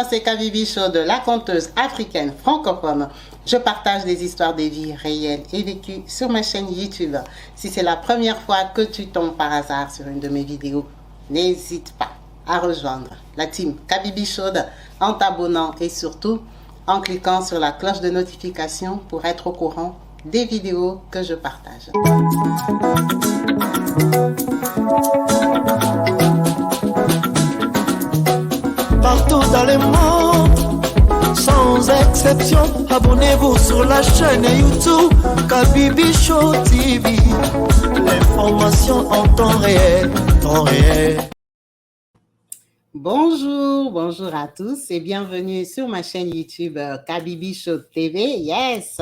moi c'est Kabibi Chaude, la conteuse africaine francophone. Je partage des histoires de vie réelles et vécues sur ma chaîne YouTube. Si c'est la première fois que tu tombes par hasard sur une de mes vidéos, n'hésite pas à rejoindre la team Kabibi Chaude en t'abonnant et surtout en cliquant sur la cloche de notification pour être au courant des vidéos que je partage. Partout dans le monde, sans exception, abonnez-vous sur la chaîne YouTube Kabibi Show TV. L'information en temps réel, temps réel. Bonjour à tous et bienvenue sur ma chaîne YouTube Kabibi Show TV. Yes,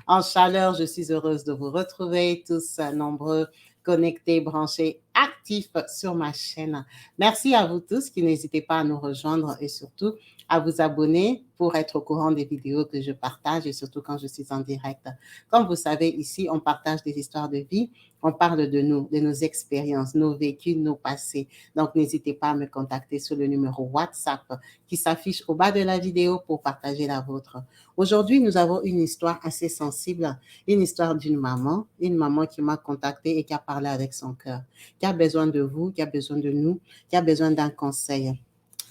en chaleur, je suis heureuse de vous retrouver tous nombreux, connectés, branchés, actifs sur ma chaîne. Merci à vous tous qui n'hésitez pas à nous rejoindre et surtout à vous abonner pour être au courant des vidéos que je partage et surtout quand je suis en direct. Comme vous savez, ici, on partage des histoires de vie, on parle de nous, de nos expériences, nos vécus, nos passés. Donc, n'hésitez pas à me contacter sur le numéro WhatsApp qui s'affiche au bas de la vidéo pour partager la vôtre. Aujourd'hui, nous avons une histoire assez sensible, une histoire d'une maman, une maman qui m'a contactée et qui a parlé avec son cœur, qui a besoin de vous, qui a besoin de nous, qui a besoin d'un conseil.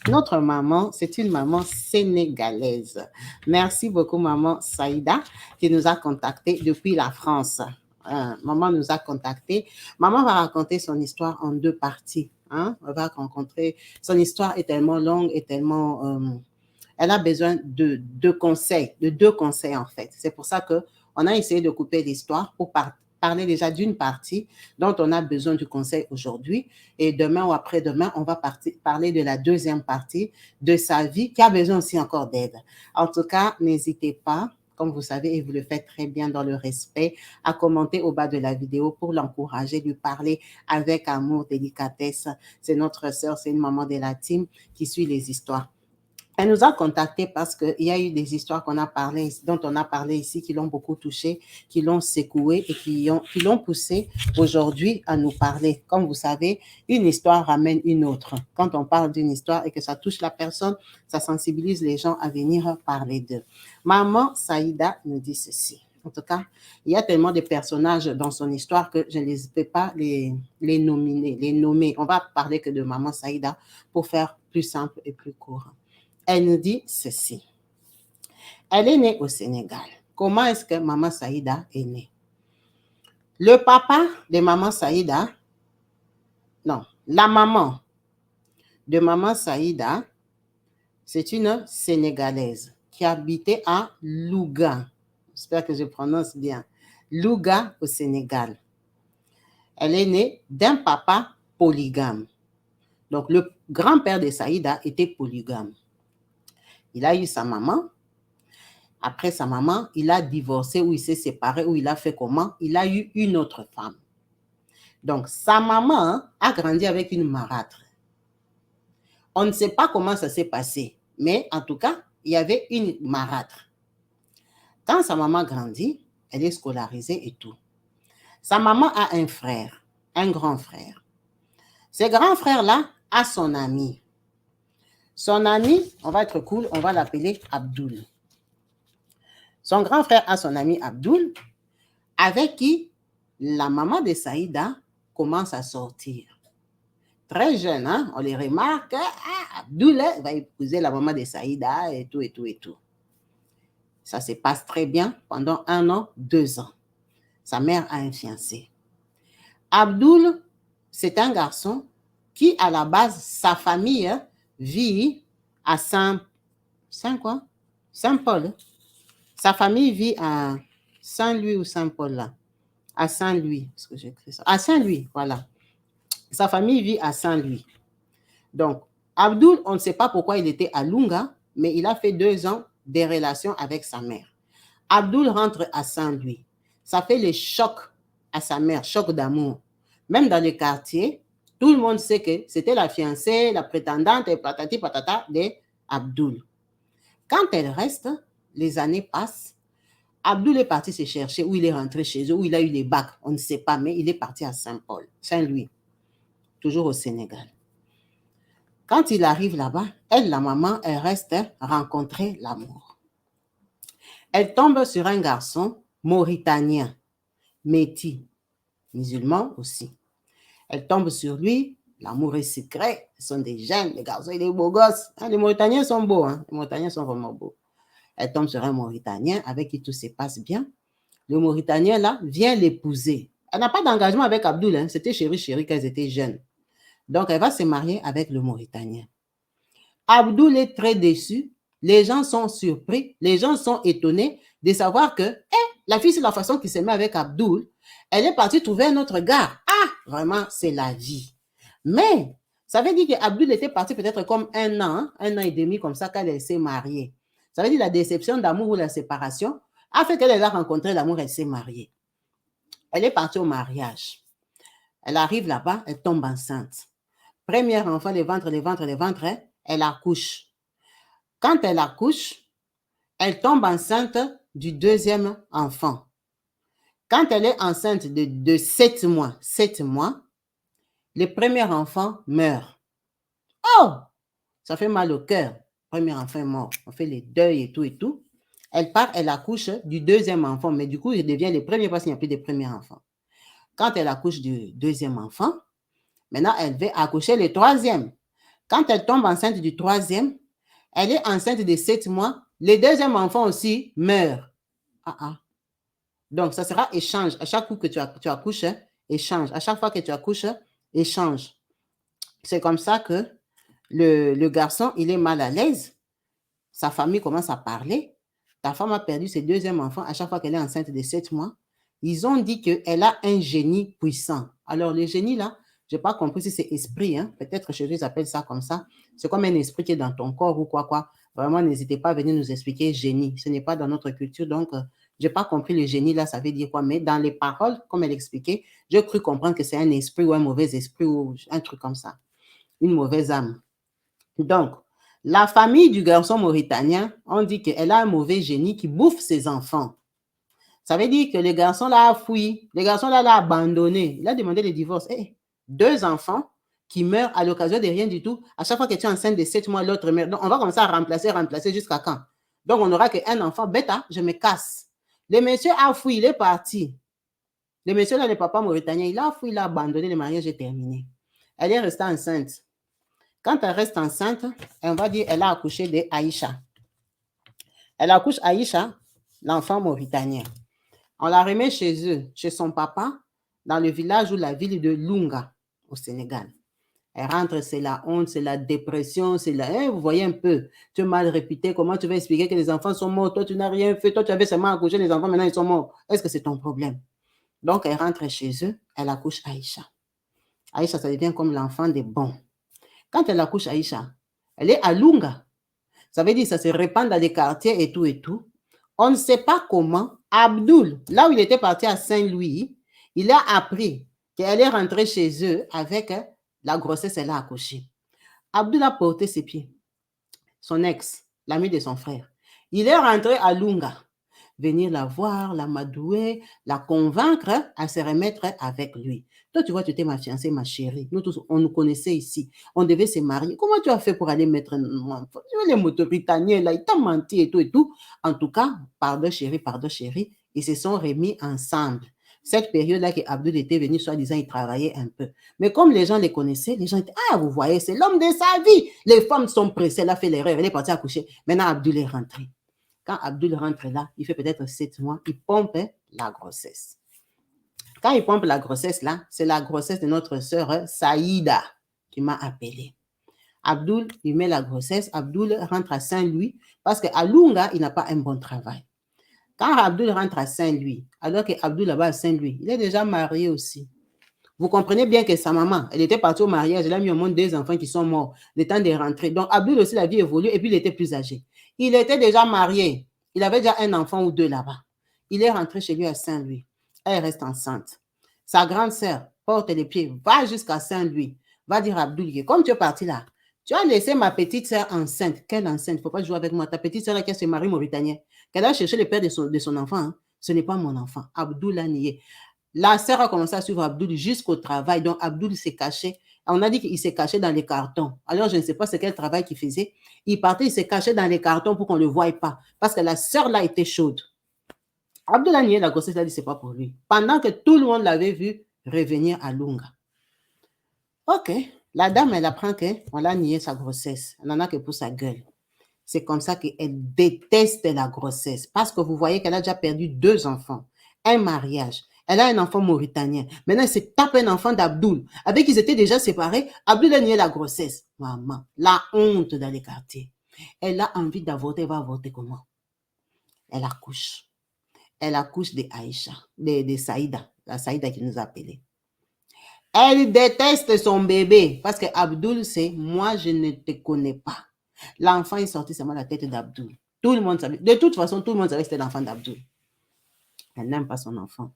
Notre maman, c'est une maman sénégalaise. Merci beaucoup, maman Saïda, qui nous a contactés depuis la France. Maman nous a contactés. Maman va raconter son histoire en deux parties. On va rencontrer. Son histoire est tellement longue et tellement... elle a besoin de deux conseils en fait. C'est pour ça qu'on a essayé de couper l'histoire pour parler déjà d'une partie dont on a besoin du conseil aujourd'hui. Et demain ou après-demain, on va parler de la deuxième partie de sa vie qui a besoin aussi encore d'aide. En tout cas, n'hésitez pas, comme vous savez, et vous le faites très bien dans le respect, à commenter au bas de la vidéo pour l'encourager, lui parler avec amour, délicatesse. C'est notre sœur, c'est une maman de la team qui suit les histoires. Elle nous a contactés parce qu'il y a eu des histoires dont on a parlé ici qui l'ont beaucoup touchée, qui l'ont secouée et qui l'ont poussée aujourd'hui à nous parler. Comme vous savez, une histoire ramène une autre. Quand on parle d'une histoire et que ça touche la personne, ça sensibilise les gens à venir parler d'eux. Maman Saïda nous dit ceci. En tout cas, il y a tellement de personnages dans son histoire que je ne peux pas les nommer. On va parler que de Maman Saïda pour faire plus simple et plus court. Elle nous dit ceci. Elle est née au Sénégal. Comment est-ce que Maman Saïda est née? Le papa de Maman Saïda, la maman de Maman Saïda, c'est une Sénégalaise qui habitait à Louga. J'espère que je prononce bien. Louga au Sénégal. Elle est née d'un papa polygame. Donc, le grand-père de Saïda était polygame. Il a eu sa maman. Après sa maman, il a divorcé ou il s'est séparé ou il a fait comment? Il a eu une autre femme. Donc, sa maman a grandi avec une marâtre. On ne sait pas comment ça s'est passé, mais en tout cas, il y avait une marâtre. Quand sa maman grandit, elle est scolarisée et tout. Sa maman a un frère, un grand frère. Ce grand frère-là a son ami. Son ami, on va être cool, on va l'appeler Abdoul. Son grand frère a son ami Abdoul, avec qui la maman de Saïda commence à sortir. Très jeune, on les remarque, Abdoul va épouser la maman de Saïda et tout, et tout, et tout. Ça se passe très bien pendant 1 an, 2 ans. Sa mère a un fiancé. Abdoul, c'est un garçon qui, à la base, sa famille vit à Saint-Paul. Sa famille vit à Saint-Louis ou Saint-Paul, là. À Saint-Louis, parce que j'ai écrit ça. À Saint-Louis, voilà. Sa famille vit à Saint-Louis. Donc, Abdoul, on ne sait pas pourquoi il était à Lunga, mais il a fait 2 ans de relations avec sa mère. Abdoul rentre à Saint-Louis. Ça fait le choc à sa mère, choc d'amour. Même dans le quartier, tout le monde sait que c'était la fiancée, la prétendante et patati patata de Abdoul. Quand elle reste, les années passent. Abdoul est parti se chercher où il est rentré chez eux, où il a eu les bacs. On ne sait pas, mais il est parti à Saint-Paul, Saint-Louis, toujours au Sénégal. Quand il arrive là-bas, elle, la maman, elle reste rencontrer l'amour. Elle tombe sur un garçon mauritanien, métis, musulman aussi. Elle tombe sur lui, l'amour est secret, ce sont des jeunes, les garçons, il est beau gosse. Hein, les Mauritaniens sont beaux, hein, les Mauritaniens sont vraiment beaux. Elle tombe sur un Mauritanien avec qui tout se passe bien. Le Mauritanien, là, vient l'épouser. Elle n'a pas d'engagement avec Abdoul, hein, c'était chéri qu'elles étaient jeunes. Donc, elle va se marier avec le Mauritanien. Abdoul est très déçu, les gens sont surpris, les gens sont étonnés de savoir que la fille, c'est la façon qu'il se met avec Abdoul. Elle est partie trouver un autre gars. Ah, vraiment, c'est la vie. Mais, ça veut dire qu'Abdoul était parti peut-être comme un an et demi, comme ça, quand elle s'est mariée. Ça veut dire la déception d'amour ou la séparation a fait qu'elle a rencontré l'amour, elle s'est mariée. Elle est partie au mariage. Elle arrive là-bas, elle tombe enceinte. Premier enfant, les ventres, elle accouche. Quand elle accouche, elle tombe enceinte du deuxième enfant. Quand elle est enceinte de 7 mois, le premier enfant meurt. Oh! Ça fait mal au cœur. Le premier enfant est mort. On fait les deuils et tout. Elle part, elle accouche du deuxième enfant, mais du coup, il devient le premier parce qu'il n'y a plus de premier enfant. Quand elle accouche du deuxième enfant, maintenant, elle va accoucher le troisième. Quand elle tombe enceinte du troisième, elle est enceinte de 7 mois. Le deuxième enfant aussi meurt. Donc, ça sera échange. À chaque coup que tu accouches, échange. À chaque fois que tu accouches, échange. C'est comme ça que le garçon, il est mal à l'aise. Sa famille commence à parler. Ta femme a perdu ses deuxième enfants à chaque fois qu'elle est enceinte de 7 mois. Ils ont dit qu'elle a un génie puissant. Alors, le génie, là, je n'ai pas compris si c'est esprit. Hein? Peut-être chez eux, ils appellent ça comme ça. C'est comme un esprit qui est dans ton corps ou quoi. Vraiment, n'hésitez pas à venir nous expliquer génie. Ce n'est pas dans notre culture. Donc, je n'ai pas compris le génie, là, ça veut dire quoi. Mais dans les paroles, comme elle expliquait, j'ai cru comprendre que c'est un esprit ou un mauvais esprit ou un truc comme ça. Une mauvaise âme. Donc, la famille du garçon mauritanien, on dit qu'elle a un mauvais génie qui bouffe ses enfants. Ça veut dire que le garçon là a fui, le garçon là l'a abandonné, il a demandé le divorce. 2 enfants qui meurent à l'occasion de rien du tout. À chaque fois que tu es enceinte de 7 mois, l'autre meurt. Donc, on va commencer à remplacer jusqu'à quand? Donc, on n'aura qu'un enfant. Bêta, je me casse. Le monsieur a fui, il est parti. Le monsieur là, le papa mauritanien, il a fui, il a abandonné, le mariage est terminé. Elle est restée enceinte. Quand elle reste enceinte, on va dire qu'elle a accouché de Aïcha. Elle accouche Aïcha, l'enfant mauritanien. On la remet chez eux, chez son papa, dans le village ou la ville de Lunga, au Sénégal. Elle rentre, c'est la honte, c'est la dépression, c'est la... vous voyez un peu, tu es mal réputé, comment tu vas expliquer que les enfants sont morts, toi tu n'as rien fait, toi tu avais seulement accouché, les enfants maintenant ils sont morts. Est-ce que c'est ton problème? Donc elle rentre chez eux, elle accouche Aïcha. Aïcha, ça devient comme l'enfant des bons. Quand elle accouche Aïcha, elle est à Lunga. Ça veut dire que ça se répand dans les quartiers et tout. On ne sait pas comment Abdoul, là où il était parti à Saint-Louis, il a appris qu'elle est rentrée chez eux avec la grossesse, elle a accouché. Abdoul a porté ses pieds. Son ex, l'ami de son frère, il est rentré à Lunga. Venir la voir, la madouer, la convaincre à se remettre avec lui. Toi, tu vois, tu étais ma fiancée, ma chérie. Nous tous, on nous connaissait ici. On devait se marier. Comment tu as fait pour aller mettre mon enfant? Les Mauritaniens, là, ils t'ont menti et tout. En tout cas, pardon chérie, ils se sont remis ensemble. Cette période-là que Abdoul était venu, soi-disant, il travaillait un peu. Mais comme les gens les connaissaient, les gens étaient, vous voyez, c'est l'homme de sa vie. Les femmes sont pressées, elle a fait l'erreur, elle est partie accoucher. Maintenant, Abdoul est rentré. Quand Abdoul rentre là, il fait peut-être 7 mois, il pompe la grossesse. Quand il pompe la grossesse là, c'est la grossesse de notre sœur Saïda qui m'a appelé. Abdoul, il met la grossesse, Abdoul rentre à Saint-Louis parce qu'à Lunga, il n'a pas un bon travail. Quand Abdoul rentre à Saint-Louis, alors qu'Abdoul là-bas à Saint-Louis, il est déjà marié aussi. Vous comprenez bien que sa maman, elle était partie au mariage, elle a mis au monde 2 enfants qui sont morts, le temps de rentrer. Donc Abdoul aussi, la vie évolue et puis il était plus âgé. Il était déjà marié. Il avait déjà un enfant ou 2 là-bas. Il est rentré chez lui à Saint-Louis. Elle reste enceinte. Sa grande sœur porte les pieds, va jusqu'à Saint-Louis, va dire à Abdoul, comme tu es parti là, tu as laissé ma petite sœur enceinte. Quelle enceinte? Il ne faut pas jouer avec moi. Ta petite sœur qui a ce mari mauritanien, qu'elle a cherché le père de son enfant. Hein. Ce n'est pas mon enfant. Abdoul a nié. La sœur a commencé à suivre Abdoul jusqu'au travail. Donc, Abdoul s'est caché On a dit qu'il s'est caché dans les cartons. Alors, je ne sais pas c'est quel travail qu'il faisait. Il partait, il s'est caché dans les cartons pour qu'on ne le voie pas. Parce que la sœur là était chaude. Abdul a nié la grossesse, il a dit c'est pas pour lui. Pendant que tout le monde l'avait vu revenir à Lunga. Ok, la dame, elle apprend qu'on l'a nié sa grossesse. Elle n'en a que pour sa gueule. C'est comme ça qu'elle déteste la grossesse. Parce que vous voyez qu'elle a déjà perdu 2 enfants, un mariage. Elle a un enfant mauritanien. Maintenant, elle se tape un enfant d'Abdoul. Avec qui ils étaient déjà séparés, Abdoul a nié la grossesse. Maman, la honte dans les quartiers. Elle a envie d'avorter, elle va avorter comment? Elle accouche. Elle accouche de Aïcha, de Saïda, la Saïda qui nous a appelés. Elle déteste son bébé parce que Abdoul, c'est moi, je ne te connais pas. L'enfant est sorti seulement la tête d'Abdoul. Tout le monde savait. De toute façon, tout le monde savait que c'était l'enfant d'Abdoul. Elle n'aime pas son enfant.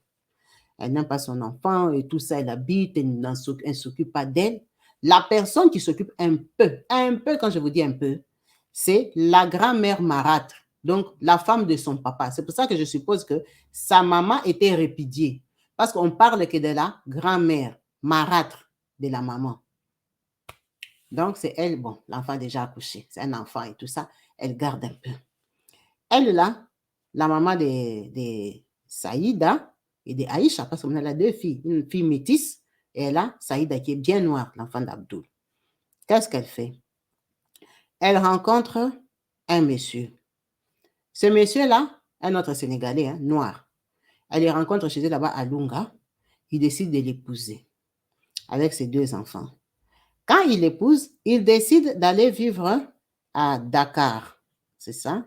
Elle n'aime pas son enfant et tout ça, elle habite, elle ne s'occupe pas d'elle. La personne qui s'occupe un peu, quand je vous dis un peu, c'est la grand-mère marâtre, donc la femme de son papa. C'est pour ça que je suppose que sa maman était répudiée, parce qu'on parle que de la grand-mère marâtre de la maman. Donc, c'est elle, bon, l'enfant déjà accouché, c'est un enfant et tout ça, elle garde un peu. Elle, là, la maman de Saïda et de Aïcha, parce qu'on a 2 filles, une fille métisse, et elle a Saïda qui est bien noire, l'enfant d'Abdoul. Qu'est-ce qu'elle fait? Elle rencontre un monsieur. Ce monsieur-là, un autre Sénégalais, hein, noir. Elle le rencontre chez eux là-bas à Lunga. Il décide de l'épouser avec ses 2 enfants. Quand il l'épouse, il décide d'aller vivre à Dakar. C'est ça?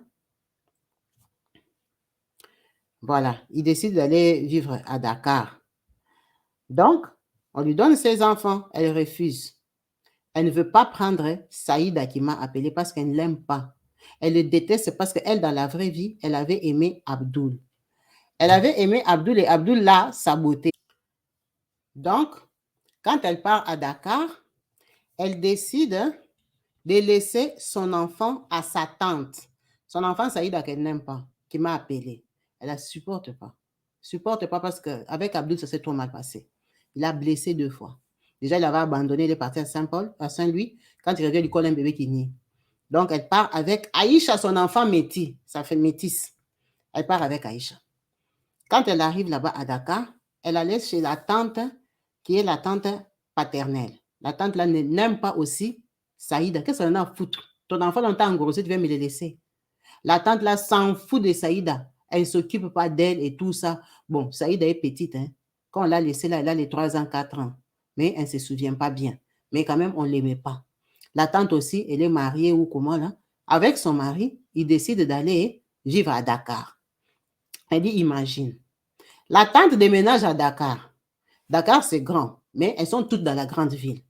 Voilà, il décide d'aller vivre à Dakar. Donc, on lui donne ses enfants. Elle refuse. Elle ne veut pas prendre Saïda qui m'a appelé parce qu'elle ne l'aime pas. Elle le déteste parce qu'elle, dans la vraie vie, elle avait aimé Abdoul. Elle avait aimé Abdoul et Abdoul l'a saboté. Donc, quand elle part à Dakar, elle décide de laisser son enfant à sa tante. Son enfant, Saïda, qu'elle n'aime pas, qui m'a appelé. Elle ne supporte pas. Supporte pas parce qu'avec Abdoul, ça s'est trop mal passé. Il a blessé 2 fois. Déjà, il avait abandonné, il est parti à Saint-Paul, à Saint-Louis. Quand il revient, il colle un bébé qui nie. Donc, elle part avec Aïcha, son enfant métis. Ça fait métis. Elle part avec Aïcha. Quand elle arrive là-bas à Dakar, elle allait chez la tante, qui est la tante paternelle. La tante là n'aime pas aussi Saïda. Qu'est-ce qu'elle en a à foutre? Ton enfant longtemps engrossé, tu viens me le laisser. La tante là s'en fout de Saïda. Elle ne s'occupe pas d'elle et tout ça. Bon, Saïda est petite. Hein. Quand on l'a laissée là, elle a les 3 ans, 4 ans. Mais elle ne se souvient pas bien. Mais quand même, on ne l'aimait pas. La tante aussi, elle est mariée ou comment là. Avec son mari, il décide d'aller vivre à Dakar. Elle dit, imagine. La tante déménage à Dakar. Dakar, c'est grand, mais elles sont toutes dans la grande ville.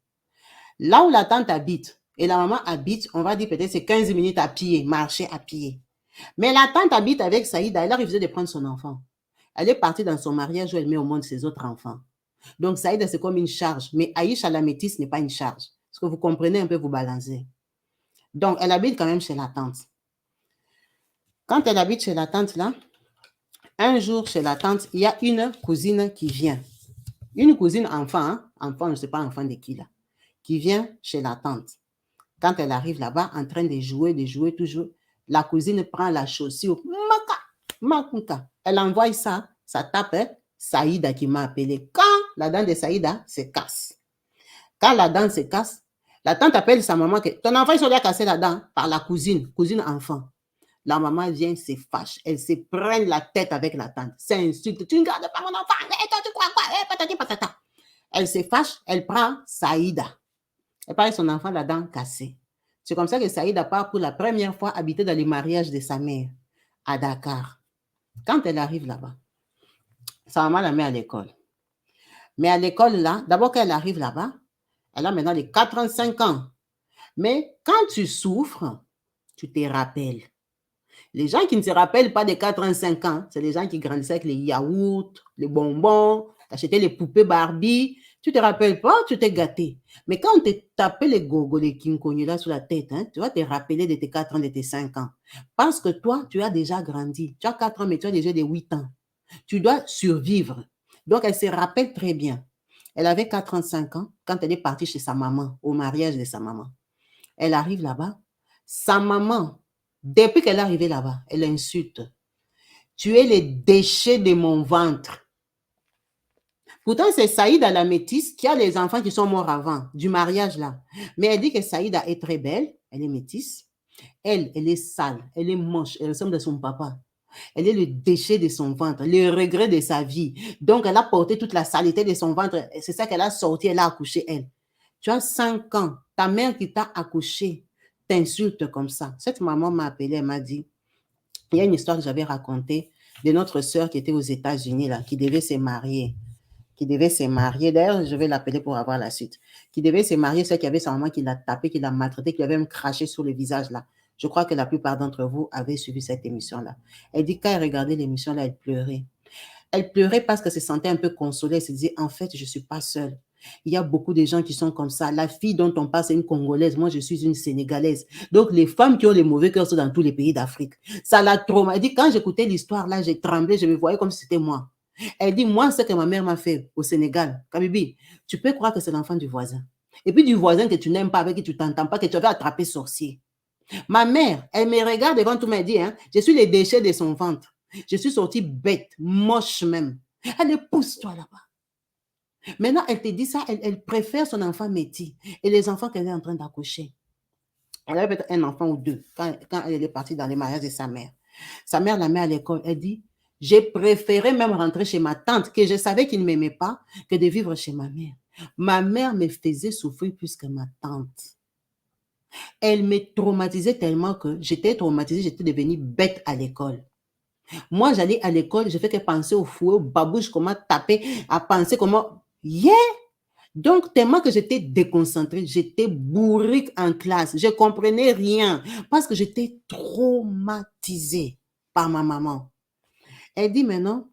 Là où la tante habite et la maman habite, on va dire peut-être c'est 15 minutes à pied, marcher à pied. Mais la tante habite avec Saïda, elle a refusé de prendre son enfant. Elle est partie dans son mariage où elle met au monde ses autres enfants. Donc Saïda, c'est comme une charge, mais Aïcha la métisse n'est pas une charge. Est-ce que vous comprenez un peu, vous balancez? Donc, elle habite quand même chez la tante. Quand elle habite chez la tante, là, un jour chez la tante, il y a une cousine qui vient. Une cousine enfant, hein? Enfant, je ne sais pas enfant de qui là, qui vient chez la tante. Quand elle arrive là-bas, en train de jouer toujours, la cousine prend la chaussure, elle envoie ça tape Saïda qui m'a appelé. Quand la dent de Saïda se casse, quand la dent se casse, la tante appelle sa maman que ton enfant, ils sont là cassé la dent par la cousine enfant. La maman vient, se fâche. Elle se prend la tête avec la tante. C'est insulte. Tu ne gardes pas mon enfant. Et toi, tu crois quoi? Patati patata. Elle se fâche. Elle prend Saïda. Elle parle de son enfant, la dent cassée. C'est comme ça que Saïda part pour la première fois habiter dans les mariages de sa mère à Dakar. Quand elle arrive là-bas, sa maman la met à l'école. Mais à l'école, là, d'abord quand elle arrive là-bas, elle a maintenant les 45 ans. Mais quand tu souffres, tu te rappelles. Les gens qui ne se rappellent pas des 85 ans, c'est les gens qui grandissaient avec les yaourts, les bonbons, t'achetais les poupées Barbie. Tu ne te rappelles pas, tu t'es gâté. Mais quand on te tapait les gogos, les kinkonis là sur la tête, hein, tu vas te rappeler de tes 4 ans, de tes 5 ans. Parce que toi, tu as déjà grandi. Tu as 4 ans, mais tu as déjà des 8 ans. Tu dois survivre. Donc, elle se rappelle très bien. Elle avait 45 ans quand elle est partie chez sa maman, au mariage de sa maman. Elle arrive là-bas. Sa maman, depuis qu'elle est arrivée là-bas, elle l'insulte. Tu es les déchets de mon ventre. Pourtant, c'est Saïda la métisse qui a les enfants qui sont morts avant, du mariage là. Mais elle dit que Saïda est très belle, elle est métisse. Elle est sale, elle est moche, elle ressemble à son papa. Elle est le déchet de son ventre, le regret de sa vie. Donc, elle a porté toute la saleté de son ventre. C'est ça qu'elle a sorti, elle a accouché, elle. Tu as 5 ans, ta mère qui t'a accouché t'insulte comme ça. Cette maman m'a appelé, elle m'a dit, il y a une histoire que j'avais racontée de notre sœur qui était aux États-Unis, là, qui devait se marier. D'ailleurs, je vais l'appeler pour avoir la suite. Qui devait se marier, celle qui avait sa maman qui l'a tapé, qui l'a maltraité, qui avait même craché sur le visage, là. Je crois que la plupart d'entre vous avaient suivi cette émission-là. Elle dit, quand elle regardait l'émission-là, elle pleurait. Elle pleurait parce qu'elle se sentait un peu consolée. Elle se disait, en fait, je ne suis pas seule. Il y a beaucoup de gens qui sont comme ça. La fille dont on parle, c'est une Congolaise. Moi, je suis une Sénégalaise. Donc, les femmes qui ont les mauvais cœurs sont dans tous les pays d'Afrique. Ça l'a traumatisée. Elle dit, quand j'écoutais l'histoire, là, j'ai tremblé. Je me voyais comme si c'était moi. Elle dit, moi, ce que ma mère m'a fait au Sénégal, Kabibi, tu peux croire que c'est l'enfant du voisin. Et puis du voisin que tu n'aimes pas, avec qui tu t'entends pas, que tu avais attrapé sorcier. Ma mère, elle me regarde devant tout, me dit, hein, je suis les déchets de son ventre. Je suis sortie bête, moche même. Elle dit, pousse-toi là-bas. Maintenant, elle te dit ça, elle préfère son enfant métis et les enfants qu'elle est en train d'accoucher. Elle avait peut-être un enfant ou deux quand elle est partie dans les mariages de sa mère. Sa mère la met à l'école. Elle dit, j'ai préféré même rentrer chez ma tante, que je savais qu'il ne m'aimait pas, que de vivre chez ma mère. Ma mère me faisait souffrir plus que ma tante. Elle me traumatisait tellement que j'étais traumatisée, j'étais devenue bête à l'école. Moi, j'allais à l'école, je fais que penser au fouet, au babouche, comment taper, à penser comment... Yeah! Donc, tellement que j'étais déconcentrée, j'étais bourrique en classe, je ne comprenais rien parce que j'étais traumatisée par ma maman. Elle dit maintenant,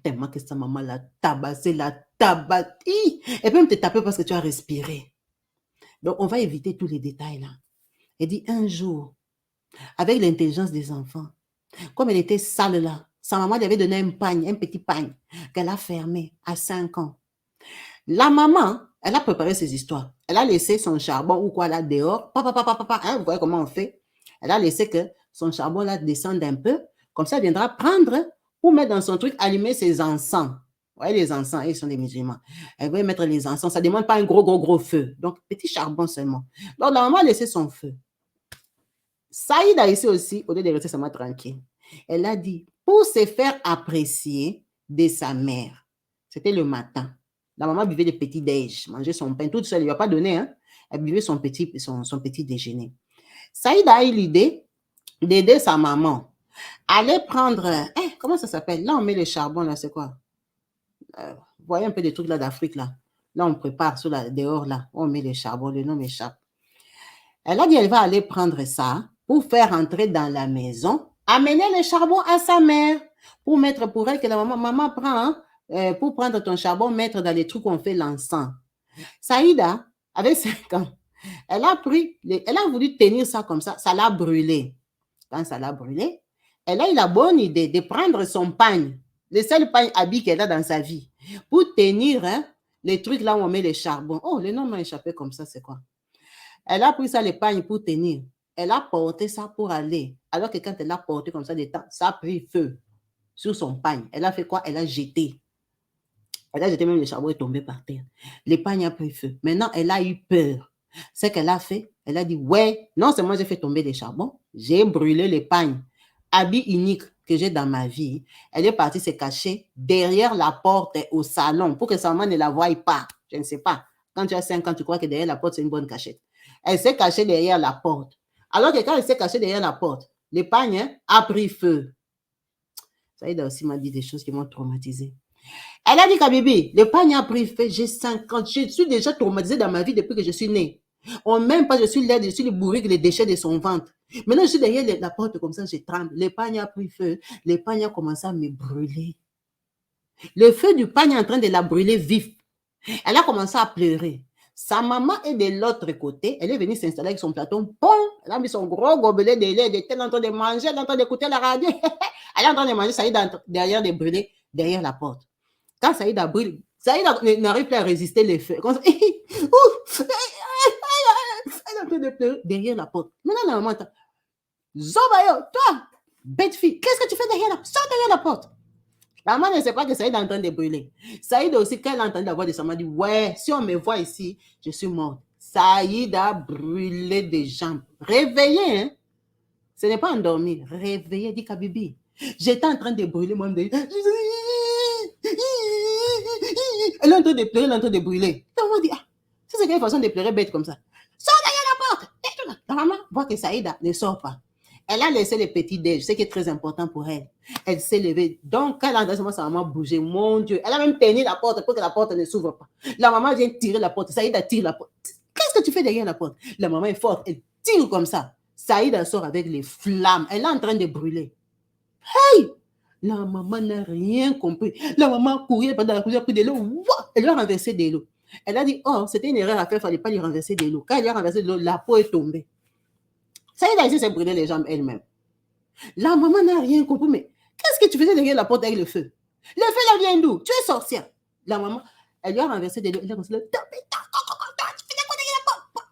tellement que sa maman l'a tabassée, l'a tabassée, elle peut même te taper parce que tu as respiré. Donc, on va éviter tous les détails là. Elle dit un jour, avec l'intelligence des enfants, comme elle était sale là, sa maman lui avait donné un pagne, un petit pagne, qu'elle a fermé à 5 ans. La maman, elle a préparé ses histoires. Elle a laissé son charbon ou quoi là dehors. Papa, hein, vous voyez comment on fait? Elle a laissé que son charbon là descende un peu. Comme ça, elle viendra prendre pour mettre dans son truc, allumer ses encens. Vous voyez les encens, ils sont des musulmans. Elle va mettre les encens. Ça ne demande pas un gros feu. Donc, petit charbon seulement. Donc, la maman a laissé son feu. Saïda ici aussi, au lieu de rester seulement tranquille, elle a dit, pour se faire apprécier de sa mère, c'était le matin. La maman buvait des petits déj, mangeait son pain toute seule, il ne lui a pas donné, hein? Elle buvait son petit déjeuner. Saïda a eu l'idée d'aider sa maman. Aller prendre, comment ça s'appelle? Là, on met le charbon, là, c'est quoi? Vous voyez un peu des trucs là d'Afrique, là. Là, on prépare sur la, dehors, là, on met le charbon, le nom m'échappe. Elle a dit, elle va aller prendre ça pour faire entrer dans la maison, amener le charbon à sa mère, pour mettre pour elle que la maman prend, pour prendre ton charbon, mettre dans les trucs qu'on fait l'encens. Saïda, avec 5 ans, elle a voulu tenir ça comme ça l'a brûlé. Quand ça l'a brûlé, elle a eu la bonne idée de prendre son pagne, le seul pagne habit qu'elle a dans sa vie, pour tenir les trucs là où on met les charbons. Oh, le nom m'a échappé comme ça, c'est quoi? Elle a pris ça, les pagnes, pour tenir. Elle a porté ça pour aller. Alors que quand elle l'a porté comme ça, ça a pris feu sur son pagne. Elle a fait quoi? Elle a jeté. Elle a jeté, même le charbon est tombé par terre. Le pagne a pris feu. Maintenant, elle a eu peur. Ce qu'elle a fait, elle a dit, ouais, non seulement j'ai fait tomber les charbons, j'ai brûlé les pagnes. Habit unique que j'ai dans ma vie. Elle est partie se cacher derrière la porte au salon pour que sa maman ne la voie pas. Je ne sais pas. Quand tu as 5 ans, tu crois que derrière la porte, c'est une bonne cachette. Elle s'est cachée derrière la porte. Alors que quand elle s'est cachée derrière la porte, le pagne a pris feu. Saïda aussi m'a dit des choses qui m'ont traumatisée. Elle a dit qu'à bébé, le pagne a pris feu, j'ai 5 ans, je suis déjà traumatisée dans ma vie depuis que je suis née. On m'aime pas, je suis laide, je suis le bourrique, les déchets de son ventre. Maintenant, je suis derrière la porte comme ça, je tremble. Le pagne a pris feu, le pagne a commencé à me brûler. Le feu du pagne est en train de la brûler vif. Elle a commencé à pleurer. Sa maman est de l'autre côté. Elle est venue s'installer avec son plateau. Bon, elle a mis son gros gobelet de lait. Elle était en train de manger, elle est en train d'écouter la radio. Elle est en train de manger, Saïda derrière de brûler, derrière la porte. Quand Saïda brûle, Saïda n'arrive plus à résister les feux. Elle est en train de pleurer derrière la porte. Maintenant, la maman entend. Zobayo, toi, bête fille, qu'est-ce que tu fais derrière la porte? Sors derrière la porte. La maman ne sait pas que Saïda est en train de brûler. Saïda aussi, quand elle a entendu la voix de sa maman, dit, ouais, si on me voit ici, je suis morte. Saïda a brûlé des jambes. Réveillée, hein? Ce n'est pas endormi. Réveillée, dit Kabibi. J'étais en train de brûler, moi, elle est en train de pleurer, elle est en train de brûler. La maman dit, ah, c'est quelle façon de pleurer bête comme ça? Sors derrière la porte. La maman voit que Saïda ne sort pas. Elle a laissé les petits déj, ce qui est très important pour elle. Elle s'est levée. Donc, quand elle a entendu sa maman bouger, mon Dieu, elle a même tenu la porte pour que la porte ne s'ouvre pas. La maman vient tirer la porte. Saïda tire la porte. Qu'est-ce que tu fais derrière la porte? La maman est forte. Elle tire comme ça. Saïda sort avec les flammes. Elle est en train de brûler. Hey! La maman n'a rien compris. La maman courait pendant la cour, elle a pris de l'eau. Elle lui a renversé de l'eau. Elle a dit, oh, c'était une erreur à faire, il ne fallait pas lui renverser de l'eau. Quand elle lui a renversé de l'eau, la peau est tombée. Saïda ici s'est brûlé les jambes elle-même. La maman n'a rien compris, mais qu'est-ce que tu faisais derrière la porte avec le feu? Le feu là vient d'où? Tu es sorcière. La maman, elle lui a renversé de l'eau. Elle a commencé à dire,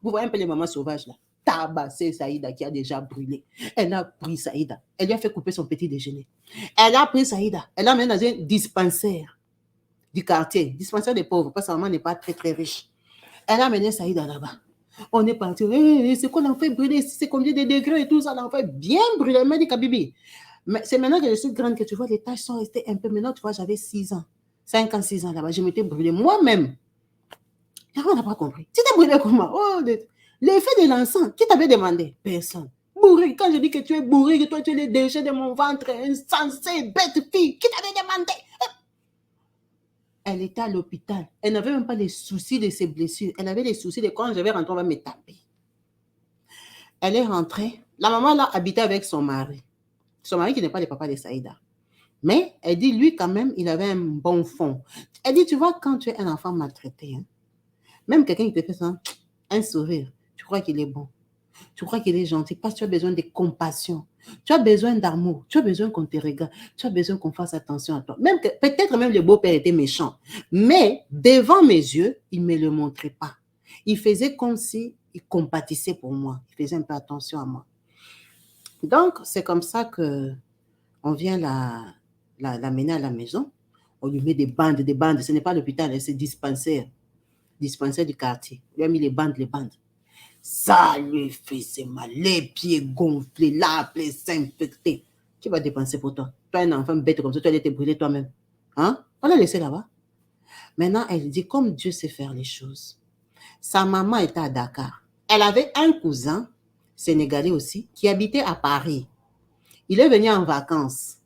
vous voyez un peu les mamans sauvages là. Tabassé Saïda qui a déjà brûlé. Elle a pris Saïda. Elle lui a fait couper son petit déjeuner. Elle a pris Saïda. Elle l'a amené dans un dispensaire du quartier. Dispensaire des pauvres, parce que sa maman n'est pas très très riche. Elle a amené Saïda là-bas. On est parti. Hey, c'est quoi l'enfer brûlé? C'est combien de degrés et tout ça? L'enfer bien brûlé. Elle m'a dit Kabibi. Mais c'est maintenant que je suis grande que tu vois, les taches sont restées un peu. Maintenant, tu vois, j'avais 6 ans. 5 ans, 6 ans là-bas. Je m'étais brûlée moi-même. On n'a pas compris. Tu t'es brûlé comment? Oh, l'effet de l'encens. Qui t'avait demandé? Personne. Bourré. Quand je dis que tu es bourré, que toi tu es les déchets de mon ventre, insensé, bête fille. Qui t'avait demandé? Elle était à l'hôpital. Elle n'avait même pas les soucis de ses blessures. Elle avait les soucis de quand je vais rentrer, on va me taper. Elle est rentrée. La maman là habitait avec son mari. Son mari qui n'est pas le papa de Saïda. Mais elle dit, lui quand même, il avait un bon fond. Elle dit, tu vois, quand tu es un enfant maltraité, hein, même quelqu'un qui te fait ça, un sourire, tu crois qu'il est bon. Tu crois qu'il est gentil parce que tu as besoin de compassion. Tu as besoin d'amour. Tu as besoin qu'on te regarde. Tu as besoin qu'on fasse attention à toi. Même que, peut-être même le beau-père était méchant. Mais devant mes yeux, il ne me le montrait pas. Il faisait comme si il compatissait pour moi. Il faisait un peu attention à moi. Donc, c'est comme ça qu'on vient l'amener à la maison. On lui met des bandes. Ce n'est pas l'hôpital, c'est dispensaire du quartier. On lui a mis les bandes. Ça lui faisait mal, les pieds gonflés, la plaie s'infecter. Qui va dépenser pour toi? Toi, un enfant bête comme ça, tu allais te brûler toi-même. Hein? On l'a laissé là-bas. Maintenant, elle dit, comme Dieu sait faire les choses. Sa maman était à Dakar. Elle avait un cousin, sénégalais aussi, qui habitait à Paris. Il est venu en vacances.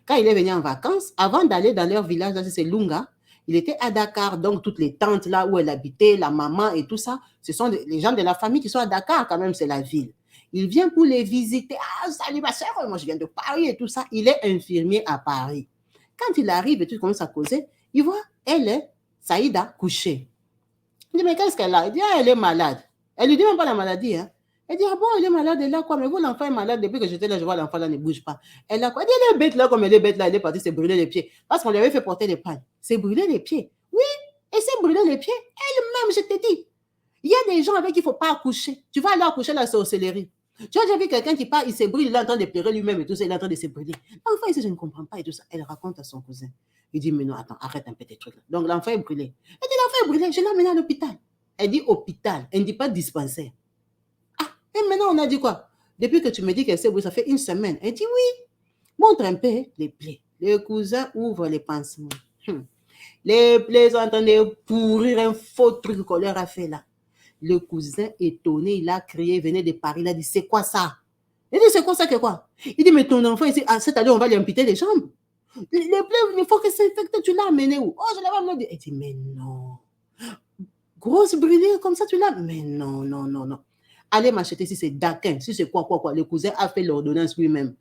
Quand il est venu en vacances, avant d'aller dans leur village, là, c'est Lunga, il était à Dakar, donc toutes les tantes là où elle habitait, la maman et tout ça, ce sont les gens de la famille qui sont à Dakar quand même, c'est la ville. Il vient pour les visiter. Ah, salut ma soeur, moi je viens de Paris et tout ça. Il est infirmier à Paris. Quand il arrive et tout, il commence à causer, il voit, elle est Saïda couchée. Il dit, mais qu'est-ce qu'elle a? Il dit, ah, elle est malade. Elle lui dit même pas la maladie, hein. Elle dit, ah bon, elle est malade, elle a quoi? Mais vous, l'enfant est malade, depuis que j'étais là, je vois l'enfant là ne bouge pas. Elle a quoi? Elle dit, elle est bête là, comme elle est bête là, elle est partie se brûler les pieds. Parce qu'on lui avait fait porter les pagnes. C'est brûler les pieds. Oui, elle s'est brûlé les pieds. Elle-même, je te dis. Il y a des gens avec qui il ne faut pas accoucher. Tu vas aller accoucher la sorcellerie. Tu as déjà vu quelqu'un qui part, il se brûle, il est en train de pleurer lui-même et tout ça, il est en train de se brûler. L'enfant, il dit, je ne comprends pas et tout ça. Elle raconte à son cousin. Il dit, mais non, attends, arrête un peu tes trucs là. Donc l'enfant est brûlé. Elle dit, l'enfant est brûlé, je l'ai emmené à l'hôpital. Elle dit hôpital, elle ne dit pas dispensaire. Ah, et maintenant on a dit quoi? Depuis que tu me dis qu'elle s'est brûlée, ça fait 1 semaine. Elle dit oui, montre un peu les plaies. Le cousin ouvre les pansements. Les plaies sont en train de pourrir un faux truc qu'on leur a fait là. Le cousin étonné, il a crié, il venait de Paris, il a dit c'est quoi ça? Il dit c'est quoi ça que quoi? Il dit mais ton enfant ici, à cette année on va lui amputer les jambes. Les plaies, il faut que ça infecte, tu l'as amené où? Oh, je l'avais amené. Elle dit mais non. Grosse brûlure comme ça, tu l'as? Mais non. Allez m'acheter si c'est Daquin, si c'est quoi. Le cousin a fait l'ordonnance lui-même.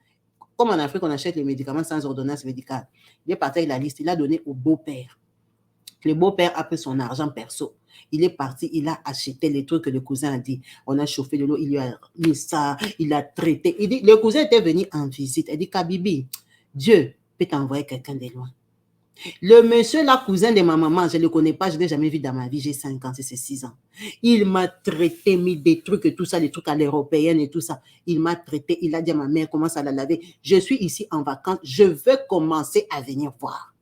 Comme en Afrique, on achète les médicaments sans ordonnance médicale. Il est parti avec la liste, il a donné au beau-père. Le beau-père a pris son argent perso. Il est parti, il a acheté les trucs que le cousin a dit. On a chauffé de l'eau, il lui a mis ça, il a traité. Le cousin était venu en visite. Elle dit, Kabibi, Dieu peut t'envoyer quelqu'un de loin. Le monsieur, là, cousin de ma maman, je ne le connais pas, je ne l'ai jamais vu dans ma vie, j'ai 5 ans, c'est 6 ans. Il m'a traité, mis des trucs et tout ça, des trucs à l'européenne et tout ça. Il m'a traité, il a dit à ma mère comment ça la laver. Je suis ici en vacances, je veux commencer à venir voir.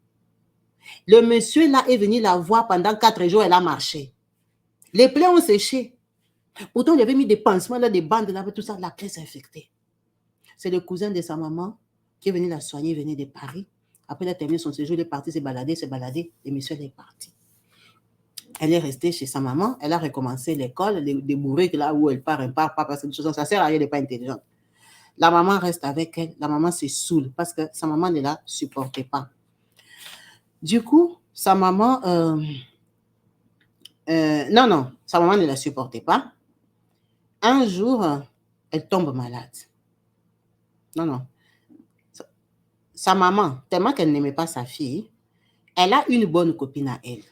Le monsieur, là, est venu la voir pendant 4 jours, elle a marché. Les plaies ont séché. Pourtant, il avait mis des pansements, là, des bandes, là, tout ça, la plaie s'est infectée. C'est le cousin de sa maman qui est venu la soigner, il venait de Paris. Après, il a terminé son séjour, il est parti se balader, et monsieur, elle est partie. Elle est restée chez sa maman, elle a recommencé l'école, des bourrées là où elle part pas parce que ça sert à rien, elle n'est pas intelligente. La maman reste avec elle, la maman se saoule parce que sa maman ne la supportait pas. Du coup, sa maman, sa maman ne la supportait pas. Un jour, elle tombe malade. Non. Sa maman, tellement qu'elle n'aimait pas sa fille, elle a une bonne copine à elle.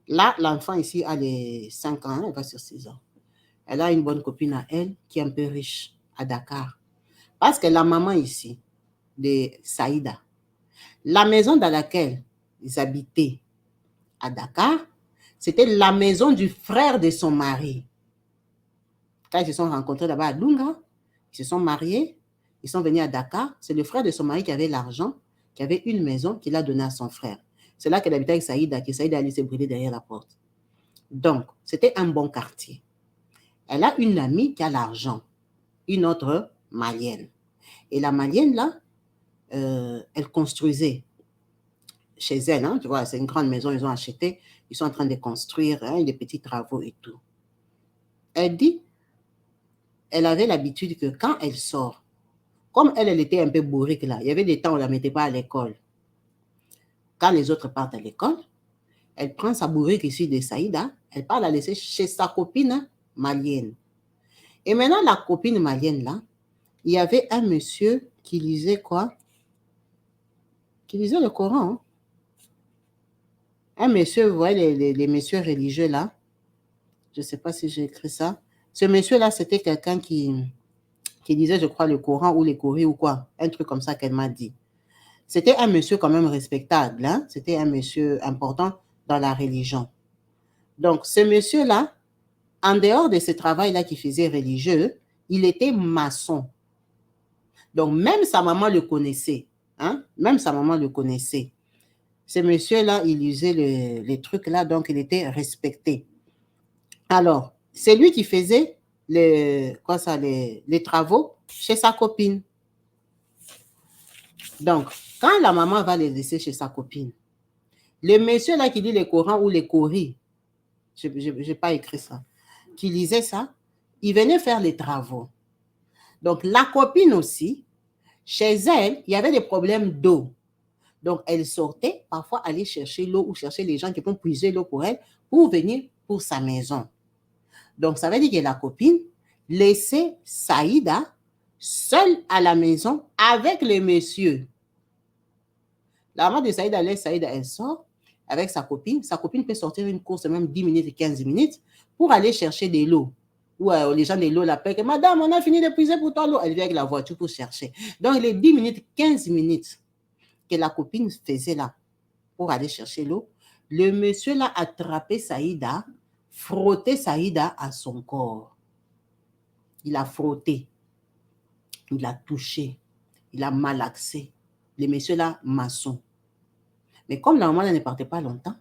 Là, l'enfant ici a les 5 ans, elle va sur 6 ans. Elle a une bonne copine à elle qui est un peu riche à Dakar. Parce que la maman ici, de Saïda, la maison dans laquelle ils habitaient à Dakar, c'était la maison du frère de son mari. Quand ils se sont rencontrés là-bas à Dunga, ils se sont mariés, ils sont venus à Dakar. C'est le frère de son mari qui avait l'argent, qui avait une maison qu'il a donnée à son frère. C'est là qu'elle habitait avec Saïda, que Saïda allait se brûler derrière la porte. Donc, c'était un bon quartier. Elle a une amie qui a l'argent, une autre malienne. Et la malienne, là, elle construisait chez elle, hein, tu vois, c'est une grande maison, ils ont acheté, ils sont en train de construire des petits travaux et tout. Elle dit, elle avait l'habitude que quand elle sort, comme elle était un peu bourrique là, il y avait des temps où on ne la mettait pas à l'école. Quand les autres partent à l'école, elle prend sa bourrique ici de Saïda, elle part la laisser chez sa copine malienne. Et maintenant, la copine malienne là, il y avait un monsieur qui lisait quoi? Qui lisait le Coran. Hein? Un monsieur, vous voyez les messieurs religieux là, je ne sais pas si j'ai écrit ça. Ce monsieur-là, c'était quelqu'un qui lisait, je crois, le Coran ou les Corées ou quoi. Un truc comme ça qu'elle m'a dit. C'était un monsieur quand même respectable. Hein? C'était un monsieur important dans la religion. Donc, ce monsieur-là, en dehors de ce travail-là qu'il faisait religieux, il était maçon. Donc, même sa maman le connaissait. Hein? Même sa maman le connaissait. Ce monsieur-là, il lisait les trucs là, donc il était respecté. Alors, c'est lui qui faisait les travaux chez sa copine. Donc, quand la maman va les laisser chez sa copine, le monsieur là qui lit les Corans ou les Coris, je n'ai pas écrit ça, qui lisait ça, il venait faire les travaux. Donc, la copine aussi, chez elle, il y avait des problèmes d'eau. Donc, elle sortait parfois aller chercher l'eau ou chercher les gens qui vont puiser l'eau pour elle pour venir pour sa maison. Donc, ça veut dire que la copine laissait Saïda seule à la maison avec le monsieur. La maman de Saïda laisse Saïda, elle sort avec sa copine. Sa copine peut sortir une course même 10 minutes et 15 minutes pour aller chercher de l'eau. Ou les gens de l'eau l'appellent, madame, on a fini de puiser pour toi l'eau. Elle vient avec la voiture pour chercher. Donc, les 10 minutes, 15 minutes que la copine faisait là pour aller chercher l'eau, le monsieur l'a attrapé Saïda, frotté Saïda à son corps. Il a frotté, il a touché, il a malaxé. Le monsieur là, maçon. Mais comme la maman ne partait pas longtemps,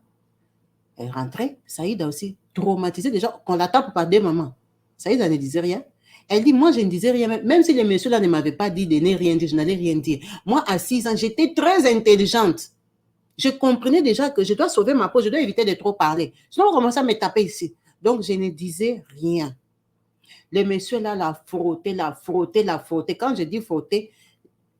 elle rentrait, Saïda aussi traumatisé déjà, qu'on la tape par deux mamans. Saïda ne disait rien. Elle dit, moi, je ne disais rien, même si les messieurs là ne m'avaient pas dit de ne rien dire, je n'allais rien dire. Moi, à 6 ans, j'étais très intelligente. Je comprenais déjà que je dois sauver ma peau, je dois éviter de trop parler. Sinon, on commençait à me taper ici. Donc, je ne disais rien. Le monsieur là l'a frotté. Quand je dis frotter,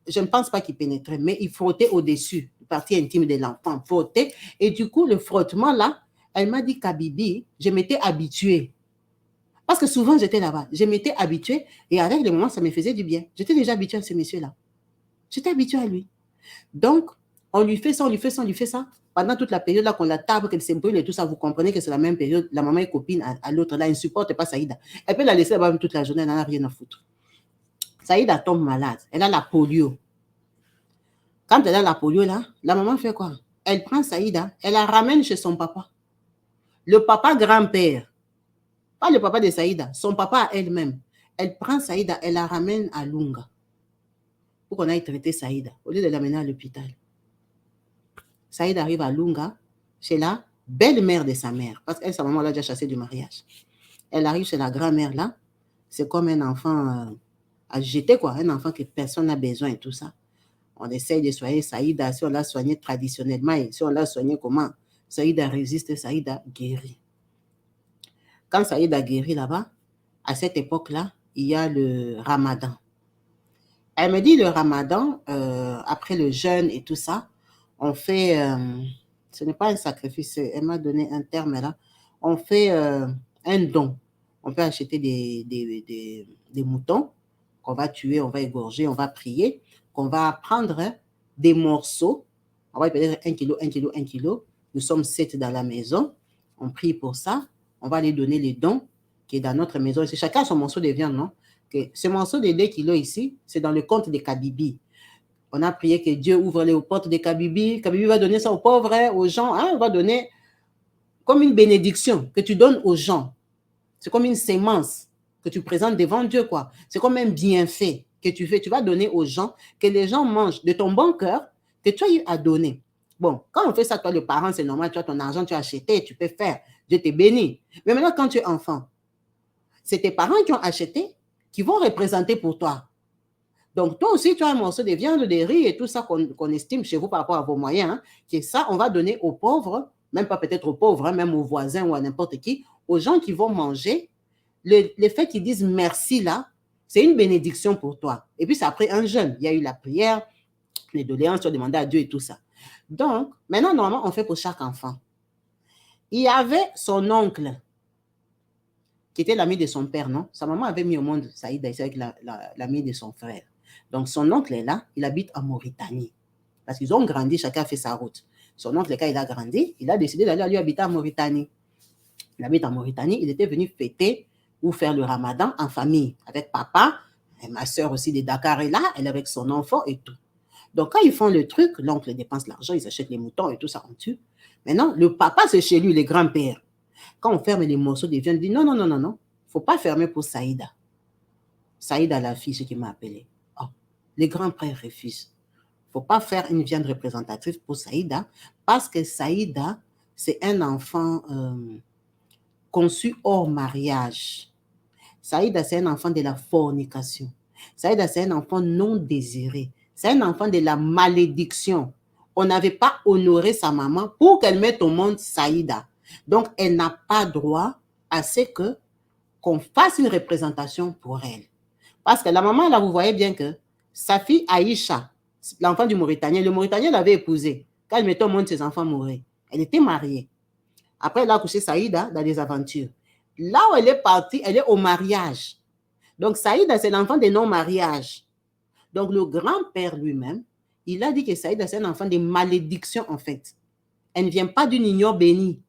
je ne pense pas qu'il pénétrait, mais il frottait au-dessus, la partie intime de l'enfant, frottait. Et du coup, le frottement là, elle m'a dit qu'Abibi, je m'étais habituée. Parce que souvent, j'étais là-bas. Je m'étais habituée et avec les moments, ça me faisait du bien. J'étais déjà habituée à ce monsieur-là. J'étais habituée à lui. Donc, on lui fait ça. Pendant toute la période là qu'on la tape, qu'elle s'imprime et tout ça, vous comprenez que c'est la même période. La maman est copine à l'autre là, elle ne supporte pas Saïda. Elle peut la laisser là-bas toute la journée, elle n'en a rien à foutre. Saïda tombe malade. Elle a la polio. Quand elle a la polio là, la maman fait quoi? elle prend Saïda, elle la ramène chez son papa. Le papa grand-père, pas le papa de Saïda, son papa à elle-même. Elle prend Saïda, elle la ramène à Lunga pour qu'on aille traiter Saïda, au lieu de l'amener à l'hôpital. Saïda arrive à Lunga, chez la belle-mère de sa mère, parce qu'elle, sa maman l'a déjà chassée du mariage. Elle arrive chez la grand-mère là, c'est comme un enfant à jeter, quoi, un enfant que personne n'a besoin et tout ça. On essaye de soigner Saïda, si on l'a soigné traditionnellement, et si on l'a soigné comment? Saïda résiste, Saïda guérit. Quand Saïda guérit là-bas, à cette époque-là, il y a le ramadan. Elle me dit le ramadan, après le jeûne et tout ça, on fait, ce n'est pas un sacrifice, elle m'a donné un terme là, on fait un don. On peut acheter des moutons qu'on va tuer, on va égorger, on va prier, qu'on va prendre des morceaux, on va peut-être 1 kilo, 1 kilo, 1 kilo. Nous sommes 7 dans la maison, on prie pour ça, on va les donner les dons qui est dans notre maison. C'est chacun son morceau de viande, non? Que ce morceau de 2 kilos ici, c'est dans le compte de Kabibi. On a prié que Dieu ouvre les portes de Kabibi. Kabibi va donner ça aux pauvres, aux gens. Hein? On va donner comme une bénédiction que tu donnes aux gens. C'est comme une sémence que tu présentes devant Dieu, quoi. C'est comme un bienfait que tu fais. Tu vas donner aux gens, que les gens mangent de ton bon cœur, que tu as eu à donner. Bon, quand on fait ça, toi, le parent, c'est normal, tu as ton argent, tu as acheté, tu peux faire. Dieu te bénit. Mais maintenant, quand tu es enfant, c'est tes parents qui ont acheté, qui vont représenter pour toi. Donc, toi aussi, tu as un morceau de viande, de riz et tout ça qu'on estime chez vous par rapport à vos moyens. Hein, que ça, on va donner aux pauvres, même pas peut-être aux pauvres, hein, même aux voisins ou à n'importe qui, aux gens qui vont manger. Le fait qu'ils disent merci là, c'est une bénédiction pour toi. Et puis, c'est après un jeûne. Il y a eu la prière, les doléances, tu as demandé à Dieu et tout ça. Donc, maintenant, normalement, on fait pour chaque enfant. Il y avait son oncle, qui était l'ami de son père, non? Sa maman avait mis au monde Saïda, c'est avec l'ami de son frère. Donc, son oncle est là, il habite en Mauritanie. Parce qu'ils ont grandi, chacun a fait sa route. Son oncle, quand il a grandi, il a décidé d'aller lui habiter en Mauritanie. Il habite en Mauritanie, il était venu fêter ou faire le ramadan en famille, avec papa, et ma soeur aussi de Dakar est là, elle est avec son enfant et tout. Donc, quand ils font le truc, l'oncle dépense l'argent, ils achètent les moutons et tout ça, on tue. Maintenant, le papa, c'est chez lui, les grands-pères. Quand on ferme les morceaux de viande, il dit non, non, non, non, non, il ne faut pas fermer pour Saïda. Saïda, la fille, ce qui m'a appelé. Oh, les grands-pères refusent. Il ne faut pas faire une viande représentative pour Saïda, parce que Saïda, c'est un enfant conçu hors mariage. Saïda, c'est un enfant de la fornication. Saïda, c'est un enfant non désiré. C'est un enfant de la malédiction. On n'avait pas honoré sa maman pour qu'elle mette au monde Saïda. Donc, elle n'a pas droit à ce qu'on fasse une représentation pour elle. Parce que la maman, là, vous voyez bien que sa fille Aïcha, l'enfant du Mauritanien, le Mauritanien l'avait épousée. Quand elle mettait au monde, ses enfants mouraient. Elle était mariée. Après, elle a couché Saïda dans des aventures. Là où elle est partie, elle est au mariage. Donc, Saïda, c'est l'enfant des non-mariages. Donc, le grand-père lui-même, il a dit que Saïda, c'est un enfant de malédiction, en fait. Elle ne vient pas d'une union bénie.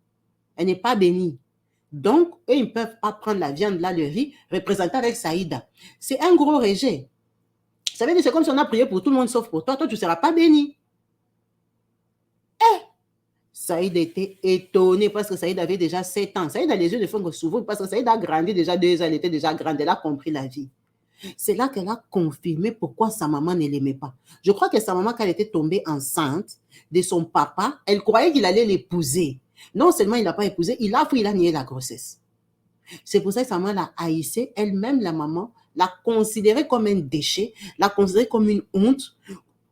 Elle n'est pas bénie. Donc, eux, ils ne peuvent pas prendre la viande, là, le riz, représenter avec Saïda. C'est un gros rejet. Ça veut dire que c'est comme si on a prié pour tout le monde sauf pour toi. Toi, tu ne seras pas béni. Saïd était étonné parce que Saïd avait déjà 7 ans. Saïd a les yeux de feu souvent parce que Saïd a grandi déjà 2 ans, elle était déjà grande, elle a compris la vie. C'est là qu'elle a confirmé pourquoi sa maman ne l'aimait pas. Je crois que sa maman, quand elle était tombée enceinte de son papa, elle croyait qu'il allait l'épouser. Non seulement il n'a pas épousé, il a nié la grossesse. C'est pour ça que sa maman l'a haïssée. Elle-même, la maman, l'a considérée comme un déchet, l'a considérée comme une honte.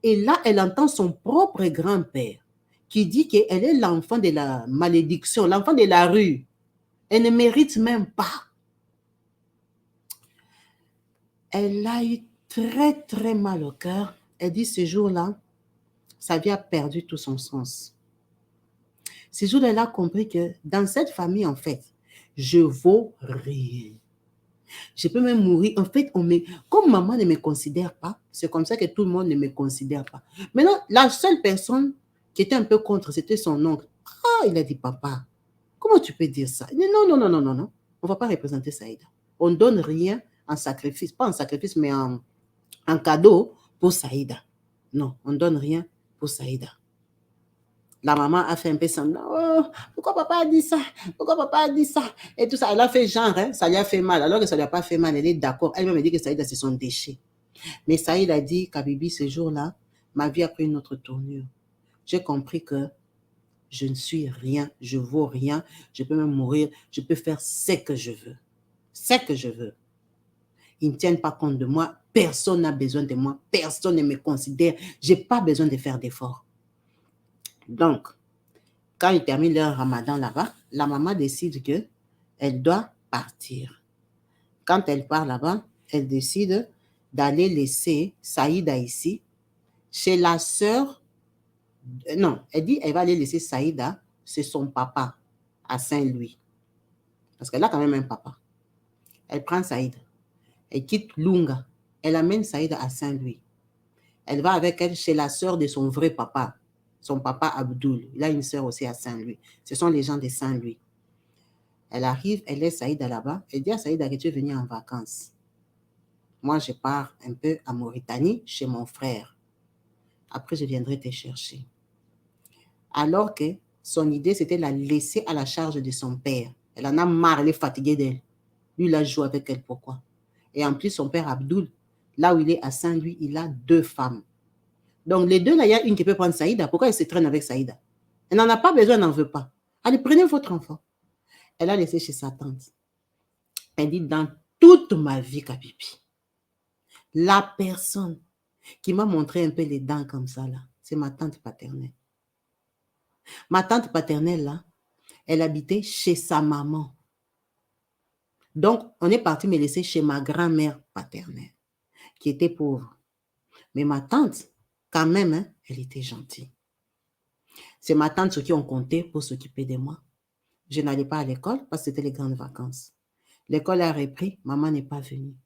Et là, elle entend son propre grand-père qui dit qu'elle est l'enfant de la malédiction, l'enfant de la rue. Elle ne mérite même pas. Elle a eu très, très mal au cœur. Elle dit, ce jour-là, sa vie a perdu tout son sens. Ce jour-là, elle a compris que dans cette famille, en fait, je vaux rien. Je peux même mourir. En fait, comme maman ne me considère pas, c'est comme ça que tout le monde ne me considère pas. Maintenant, la seule personne qui était un peu contre, c'était son oncle. Ah, il a dit, papa, comment tu peux dire ça? Il dit, non, non, non, non, non, non. On ne va pas représenter Saïda. On ne donne rien en sacrifice, pas en sacrifice, mais en cadeau pour Saïda. Non, on ne donne rien pour Saïda. La maman a fait un peu semblant. Oh, pourquoi papa a dit ça? Pourquoi papa a dit ça? Et tout ça. Elle a fait genre, hein, ça lui a fait mal. Alors que ça lui a pas fait mal, elle est d'accord. Elle me dit que Saïda, c'est son déchet. Mais Saïd a dit qu'à Bibi, ce jour-là, ma vie a pris une autre tournure. J'ai compris que je ne suis rien, je vaux rien, je peux même mourir, je peux faire ce que je veux. Ce que je veux. Ils ne tiennent pas compte de moi, personne n'a besoin de moi, personne ne me considère, je n'ai pas besoin de faire d'efforts. Donc, quand ils terminent leur ramadan là-bas, la maman décide qu'elle doit partir. Quand elle part là-bas, elle décide d'aller laisser Saïda ici, chez la sœur. Non, elle dit qu'elle va aller laisser Saïda, c'est son papa, à Saint-Louis. Parce qu'elle a quand même un papa. Elle prend Saïda. Elle quitte Lunga. Elle amène Saïda à Saint-Louis. Elle va avec elle chez la sœur de son vrai papa, son papa Abdoul. Il a une sœur aussi à Saint-Louis. Ce sont les gens de Saint-Louis. Elle arrive, elle laisse Saïda là-bas. Elle dit à Saïda que tu es venue en vacances. Moi, je pars un peu à Mauritanie chez mon frère. Après, je viendrai te chercher. Alors que son idée, c'était de la laisser à la charge de son père. Elle en a marre, elle est fatiguée d'elle. Lui, il a joué avec elle, pourquoi? Et en plus, son père Abdoul, là où il est à Saint-Louis, il a 2 femmes. Donc, les deux, là, il y a une qui peut prendre Saïda. Pourquoi elle se traîne avec Saïda? Elle n'en a pas besoin, elle n'en veut pas. Allez, prenez votre enfant. Elle a laissé chez sa tante. Elle dit, dans toute ma vie, Kapipi, la personne qui m'a montré un peu les dents comme ça, là, c'est ma tante paternelle. Ma tante paternelle, là, elle habitait chez sa maman. Donc, on est parti me laisser chez ma grand-mère paternelle, qui était pauvre. Mais ma tante, quand même, hein, elle était gentille. C'est ma tante sur qui on comptait pour s'occuper de moi. Je n'allais pas à l'école parce que c'était les grandes vacances. L'école a repris, maman n'est pas venue.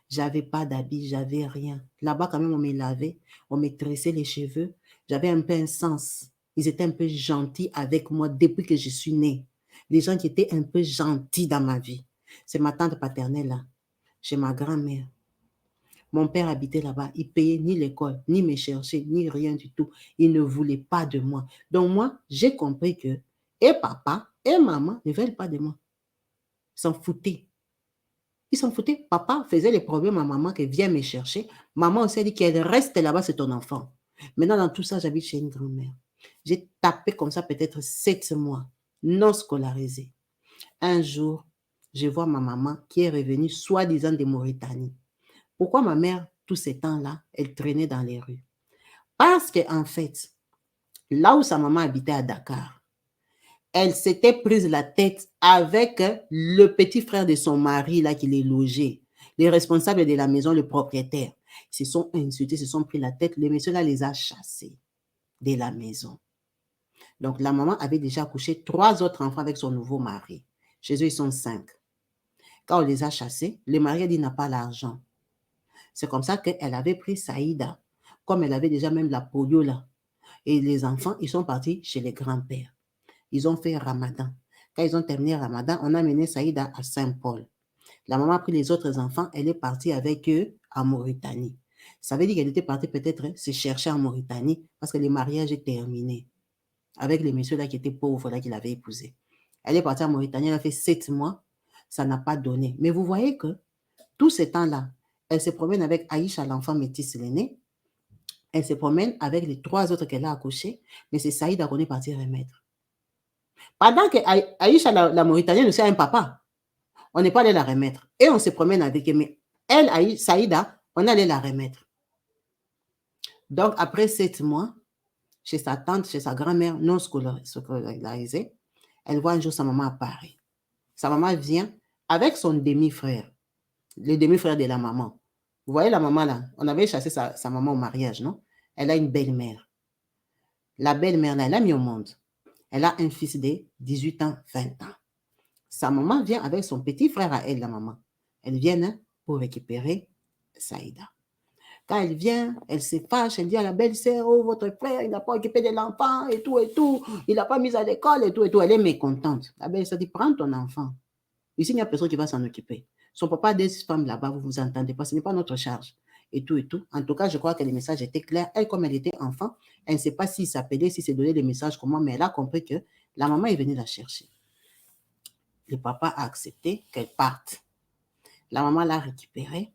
J'avais pas d'habits, j'avais rien. Là-bas, quand même, on me lavait, on me tressait les cheveux. J'avais un peu un sens. Ils étaient un peu gentils avec moi depuis que je suis née. Les gens qui étaient un peu gentils dans ma vie. C'est ma tante paternelle là, chez ma grand-mère. Mon père habitait là-bas. Il payait ni l'école, ni me chercher, ni rien du tout. Il ne voulait pas de moi. Donc moi, j'ai compris que et papa et maman ne veulent pas de moi. Ils s'en foutaient. Ils s'en foutaient. Papa faisait les problèmes à maman qui vient me chercher. Maman aussi a dit qu'elle reste là-bas, c'est ton enfant. Maintenant, dans tout ça, j'habite chez une grand-mère. J'ai tapé comme ça peut-être 7 mois, non scolarisée. Un jour, je vois ma maman qui est revenue soi-disant de Mauritanie. Pourquoi ma mère, tous ces temps-là, elle traînait dans les rues? Parce qu'en fait, là où sa maman habitait à Dakar, elle s'était prise la tête avec le petit frère de son mari là qui les logeait, les responsables de la maison, le propriétaire. Ils se sont insultés, se sont pris la tête. Le monsieur là les a chassés de la maison. Donc la maman avait déjà accouché 3 autres enfants avec son nouveau mari. Chez eux, ils sont 5. Quand on les a chassés, le mari a dit n'a pas l'argent. C'est comme ça qu'elle avait pris Saïda, comme elle avait déjà même la polio là. Et les enfants, ils sont partis chez les grands-pères. Ils ont fait Ramadan. Quand ils ont terminé Ramadan, on a mené Saïda à Saint-Paul. La maman a pris les autres enfants, elle est partie avec eux en Mauritanie. Ça veut dire qu'elle était partie peut-être se chercher en Mauritanie parce que le mariage est terminé avec les messieurs là qui étaient pauvres là qu'il avait épousés. Elle est partie en Mauritanie, elle a fait 7 mois, ça n'a pas donné. Mais vous voyez que tout ce temps-là, elle se promène avec Aïcha, l'enfant métis l'aîné. Elle se promène avec les 3 autres qu'elle a accouchés, mais c'est Saïda qu'on est parti remettre. Pendant que Aïcha, la Mauritanienne, aussi a un papa, on n'est pas allé la remettre. Et on se promène avec elle, mais elle, Saïda, on allait la remettre. Donc, après 7 mois, chez sa tante, chez sa grand-mère non scolarisée, elle voit un jour sa maman à Paris. Sa maman vient avec son demi-frère, le demi-frère de la maman. Vous voyez la maman là, on avait chassé sa maman au mariage, non? Elle a une belle-mère. La belle-mère là, elle a mis au monde. Elle a un fils de 18 ans, 20 ans. Sa maman vient avec son petit frère à elle, la maman. Elle vient pour récupérer Saïda. Quand elle vient, elle se fâche, elle dit à la belle-sœur, oh, votre frère, il n'a pas occupé de l'enfant, et tout, il n'a pas mis à l'école, et tout. Elle est mécontente. La belle-sœur dit, prends ton enfant. Ici, il n'y a personne qui va s'en occuper. Son papa a des femmes là-bas, vous vous entendez pas, ce n'est pas notre charge. et tout et tout. En tout cas, je crois que les messages étaient clairs. Elle, comme elle était enfant, elle ne sait pas s'il s'appelait, s'il s'est donné des messages, comment, mais elle a compris que la maman est venue la chercher. Le papa a accepté qu'elle parte. La maman l'a récupérée.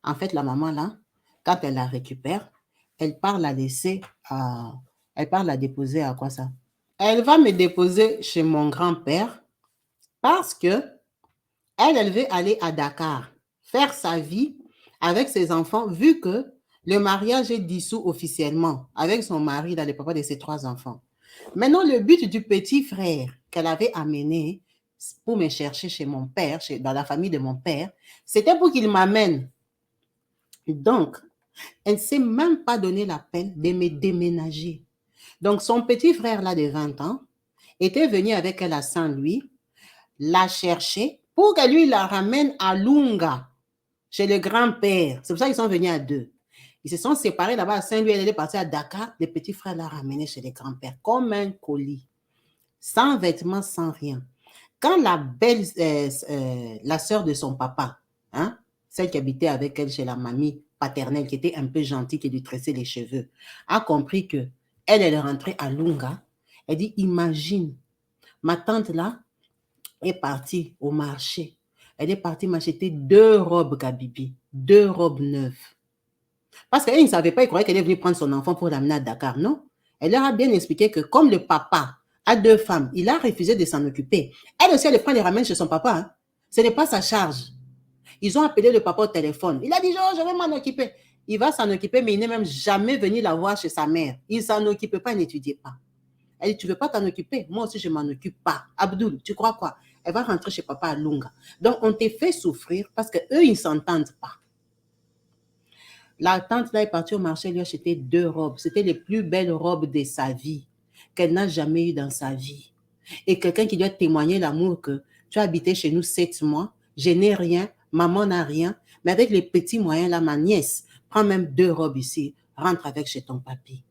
En fait, la maman, là, quand elle la récupère, elle part la laisser à... Elle part la déposer à quoi ça? Elle va me déposer chez mon grand-père parce que elle veut aller à Dakar, faire sa vie avec ses enfants, vu que le mariage est dissous officiellement avec son mari, là, le papa de ses 3 enfants. Maintenant, le but du petit frère qu'elle avait amené pour me chercher chez mon père, dans la famille de mon père, c'était pour qu'il m'amène. Donc, elle ne s'est même pas donné la peine de me déménager. Donc, son petit frère, là, de 20 ans, était venu avec elle à Saint-Louis, la chercher pour qu'elle lui la ramène à Lunga, chez le grand-père. C'est pour ça qu'ils sont venus à 2. Ils se sont séparés là-bas à Saint-Louis, elle est partie à Dakar, le petit frère l'a ramené chez le grand-père, comme un colis, sans vêtements, sans rien. Quand la sœur de son papa, hein, celle qui habitait avec elle chez la mamie paternelle, qui était un peu gentille, qui lui tressait les cheveux, a compris que elle est rentrée à Lunga, elle dit, imagine, ma tante là est partie au marché. Elle est partie m'acheter 2 robes Kabibi, 2 robes neuves. Parce qu'elle ne savait pas, elle croyait qu'elle est venue prendre son enfant pour l'amener à Dakar. Non. Elle leur a bien expliqué que comme le papa a 2 femmes, il a refusé de s'en occuper. Elle aussi, elle prend les ramène chez son papa. Hein. Ce n'est pas sa charge. Ils ont appelé le papa au téléphone. Il a dit, oh, je vais m'en occuper. Il va s'en occuper, mais il n'est même jamais venu la voir chez sa mère. Il ne s'en occupait pas, il n'étudiait pas. Elle dit, tu ne veux pas t'en occuper? Moi aussi, je ne m'en occupe pas. Abdoul, tu crois quoi? Elle va rentrer chez papa à Lunga. Donc, on t'a fait souffrir parce qu'eux, ils ne s'entendent pas. La tante là est partie au marché, elle lui a acheté 2 robes. C'était les plus belles robes de sa vie, qu'elle n'a jamais eues dans sa vie. Et quelqu'un qui doit témoigner l'amour que tu as habité chez nous 7 mois, je n'ai rien, maman n'a rien, mais avec les petits moyens là, ma nièce prend même 2 robes ici, rentre avec chez ton papy.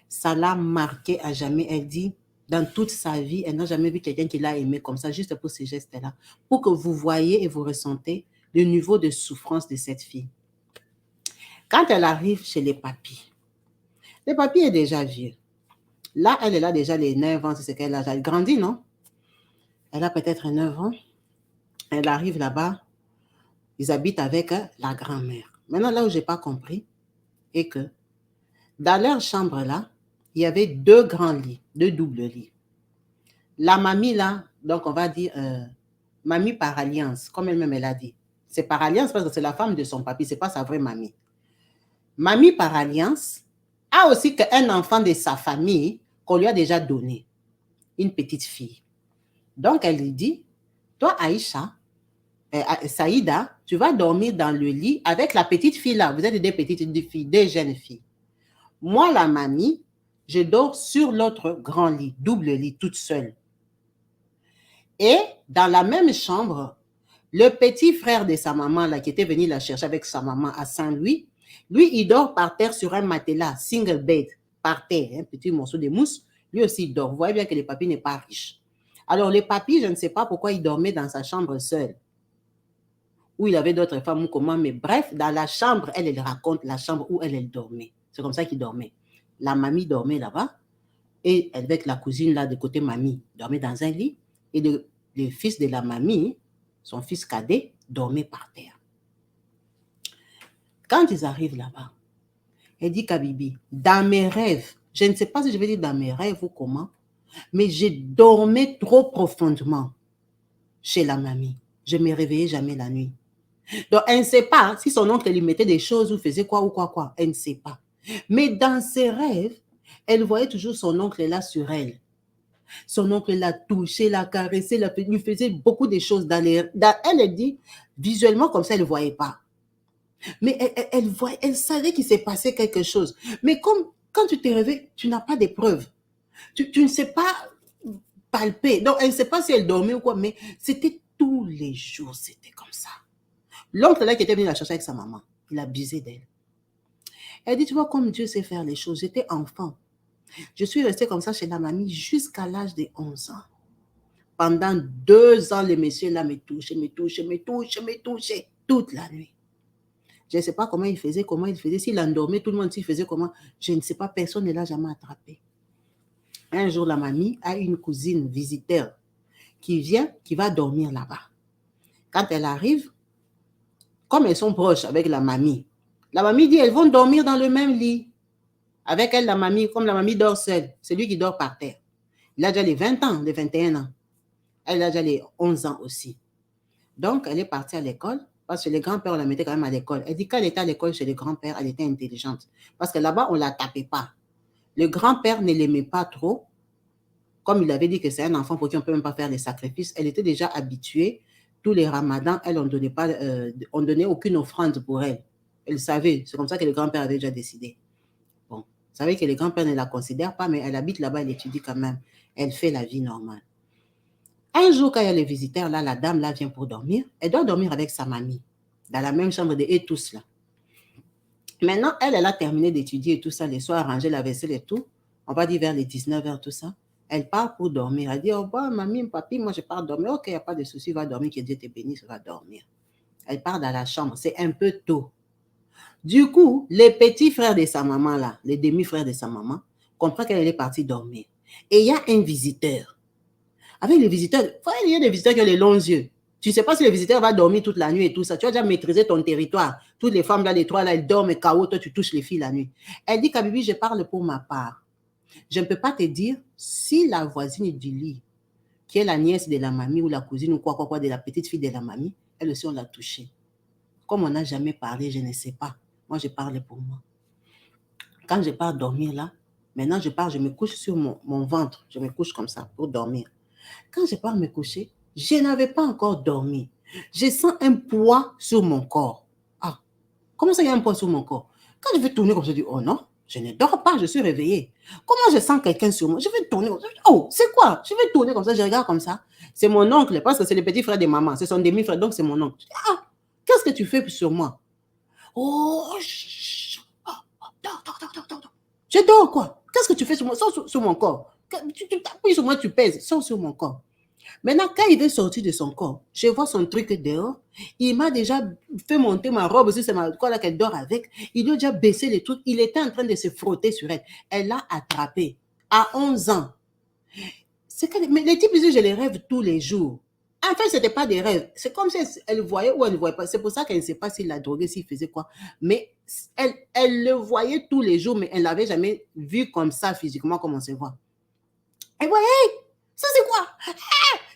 Ça l'a marqué à jamais. Elle dit, dans toute sa vie, elle n'a jamais vu quelqu'un qui l'a aimé comme ça, juste pour ces gestes-là, pour que vous voyez et vous ressentez le niveau de souffrance de cette fille. Quand elle arrive chez les papys, le papy est déjà vieux. Là, elle a déjà les 9 ans, c'est ce qu'elle a. Elle grandit, non? Elle a peut-être 9 ans. Elle arrive là-bas. Ils habitent avec la grand-mère. Maintenant, là où je n'ai pas compris, est que dans leur chambre, là, il y avait 2 grands lits, 2 doubles lits. La mamie, là, donc on va dire mamie par alliance, comme elle-même elle a dit. C'est par alliance parce que c'est la femme de son papy, ce n'est pas sa vraie mamie. Mamie par alliance a aussi qu'un enfant de sa famille qu'on lui a déjà donné, une petite fille. Donc, elle lui dit, toi, Aïcha, Saïda, tu vas dormir dans le lit avec la petite fille là. Vous êtes des petites filles, des jeunes filles. Moi, la mamie, je dors sur l'autre grand lit, double lit, toute seule. Et dans la même chambre, le petit frère de sa maman là, qui était venu la chercher avec sa maman à Saint-Louis, lui, il dort par terre sur un matelas, single bed, par terre, un petit morceau de mousse. Lui aussi, il dort. Vous voyez bien que le papy n'est pas riche. Alors, le papy, je ne sais pas pourquoi il dormait dans sa chambre seul. Ou il avait d'autres femmes ou comment, mais bref, dans la chambre, elle raconte la chambre où elle dormait. C'est comme ça qu'il dormait. La mamie dormait là-bas. Et avec la cousine là, de côté mamie, dormait dans un lit. Et le fils de la mamie, son fils cadet, dormait par terre. Quand ils arrivent là-bas, elle dit, Kabibi, dans mes rêves, je ne sais pas si je vais dire dans mes rêves ou comment, mais je dormais trop profondément chez la mamie. Je ne me réveillais jamais la nuit. Donc, elle ne sait pas si son oncle lui mettait des choses ou faisait quoi ou quoi. Elle ne sait pas. Mais dans ses rêves, elle voyait toujours son oncle là sur elle. Son oncle l'a touché, l'a caressé, lui faisait beaucoup de choses. Elle dit, visuellement, comme ça, elle ne voyait pas. Mais elle savait qu'il s'est passé quelque chose. Mais comme quand tu te réveilles, tu n'as pas de preuves. Tu ne sais pas palper. Donc, elle ne sait pas si elle dormait ou quoi, mais c'était tous les jours, c'était comme ça. L'oncle là qui était venu la chercher avec sa maman, il a abusé d'elle. Elle dit, tu vois comme Dieu sait faire les choses. J'étais enfant. Je suis restée comme ça chez la mamie jusqu'à l'âge de 11 ans. Pendant 2 ans, le monsieur là me touchait toute la nuit. Je ne sais pas comment il faisait, s'il endormait, tout le monde s'il faisait comment, je ne sais pas, personne ne l'a jamais attrapé. Un jour, la mamie a une cousine visiteur qui vient, qui va dormir là-bas. Quand elle arrive, comme elles sont proches avec la mamie dit, elles vont dormir dans le même lit. Avec elle, la mamie, comme la mamie dort seule, c'est lui qui dort par terre. Il a déjà les 20 ans, les 21 ans. Elle a déjà les 11 ans aussi. Donc, elle est partie à l'école, parce que les grands-pères, on la mettait quand même à l'école. Elle dit quand elle était à l'école chez les grands-pères, elle était intelligente. Parce que là-bas, on ne la tapait pas. Le grand-père ne l'aimait pas trop. Comme il avait dit que c'est un enfant pour qui on ne peut même pas faire les sacrifices, elle était déjà habituée. Tous les ramadans, elle, on ne donnait aucune offrande pour elle. Elle savait. C'est comme ça que le grand-père avait déjà décidé. Bon, vous savez que les grands-pères ne la considèrent pas, mais elle habite là-bas, elle étudie quand même. Elle fait la vie normale. Un jour, quand il y a les visiteurs, là, la dame là vient pour dormir. Elle doit dormir avec sa mamie, dans la même chambre et tous là. Maintenant, elle a terminé d'étudier et tout ça, les soirs, ranger la vaisselle et tout. On va dire vers les 19h, tout ça. Elle part pour dormir. Elle dit, oh, bah, mamie, papi, moi, je pars dormir. Ok, il n'y a pas de souci, va dormir, que Dieu te bénisse, va dormir. Elle part dans la chambre. C'est un peu tôt. Du coup, les petits frères de sa maman, là, les demi-frères de sa maman, comprennent qu'elle est partie dormir. Et il y a un visiteur. Avec les visiteurs, il y a des visiteurs qui ont les longs yeux. Tu ne sais pas si le visiteur va dormir toute la nuit et tout ça. Tu as déjà maîtrisé ton territoire. Toutes les femmes, là, les trois, là, elles dorment KO. Toi, tu touches les filles la nuit. Elle dit, Kabibi, je parle pour ma part. Je ne peux pas te dire si la voisine du lit, qui est la nièce de la mamie ou la cousine ou quoi, de la petite fille de la mamie, elle aussi, on l'a touchée. Comme on n'a jamais parlé, je ne sais pas. Moi, je parle pour moi. Quand je pars dormir là, maintenant, je me couche sur mon ventre. Je me couche comme ça pour dormir. Quand je pars me coucher, je n'avais pas encore dormi. Je sens un poids sur mon corps. Ah, comment ça, il y a un poids sur mon corps? Quand je vais tourner comme ça, je dis, oh non, je ne dors pas, je suis réveillée. Comment je sens quelqu'un sur moi? Je vais tourner comme ça. Oh, c'est quoi? Je vais tourner comme ça, je regarde comme ça. C'est mon oncle, parce que c'est le petit frère de maman. C'est son demi-frère, donc c'est mon oncle. Je dis, ah, qu'est-ce que tu fais sur moi? Oh, dors. Je dors quoi? Qu'est-ce que tu fais sur moi? Sors sur mon corps. Tu t'appuies sur moi, tu pèses. Sors sur mon corps. Maintenant, quand il veut sortir de son corps, je vois son truc dehors. Il m'a déjà fait monter ma robe, aussi c'est ma quoi là qu'elle dort avec. Il lui a déjà baissé les trucs. Il était en train de se frotter sur elle. Elle l'a attrapé à 11 ans. Mais les types, je les rêve tous les jours. En fait, ce n'était pas des rêves. C'est comme si elle voyait ou elle ne voyait pas. C'est pour ça qu'elle ne sait pas s'il l'a drogué, s'il faisait quoi. Mais elle le voyait tous les jours, mais elle ne l'avait jamais vu comme ça physiquement, comme on se voit. Elle voyait, ça c'est quoi?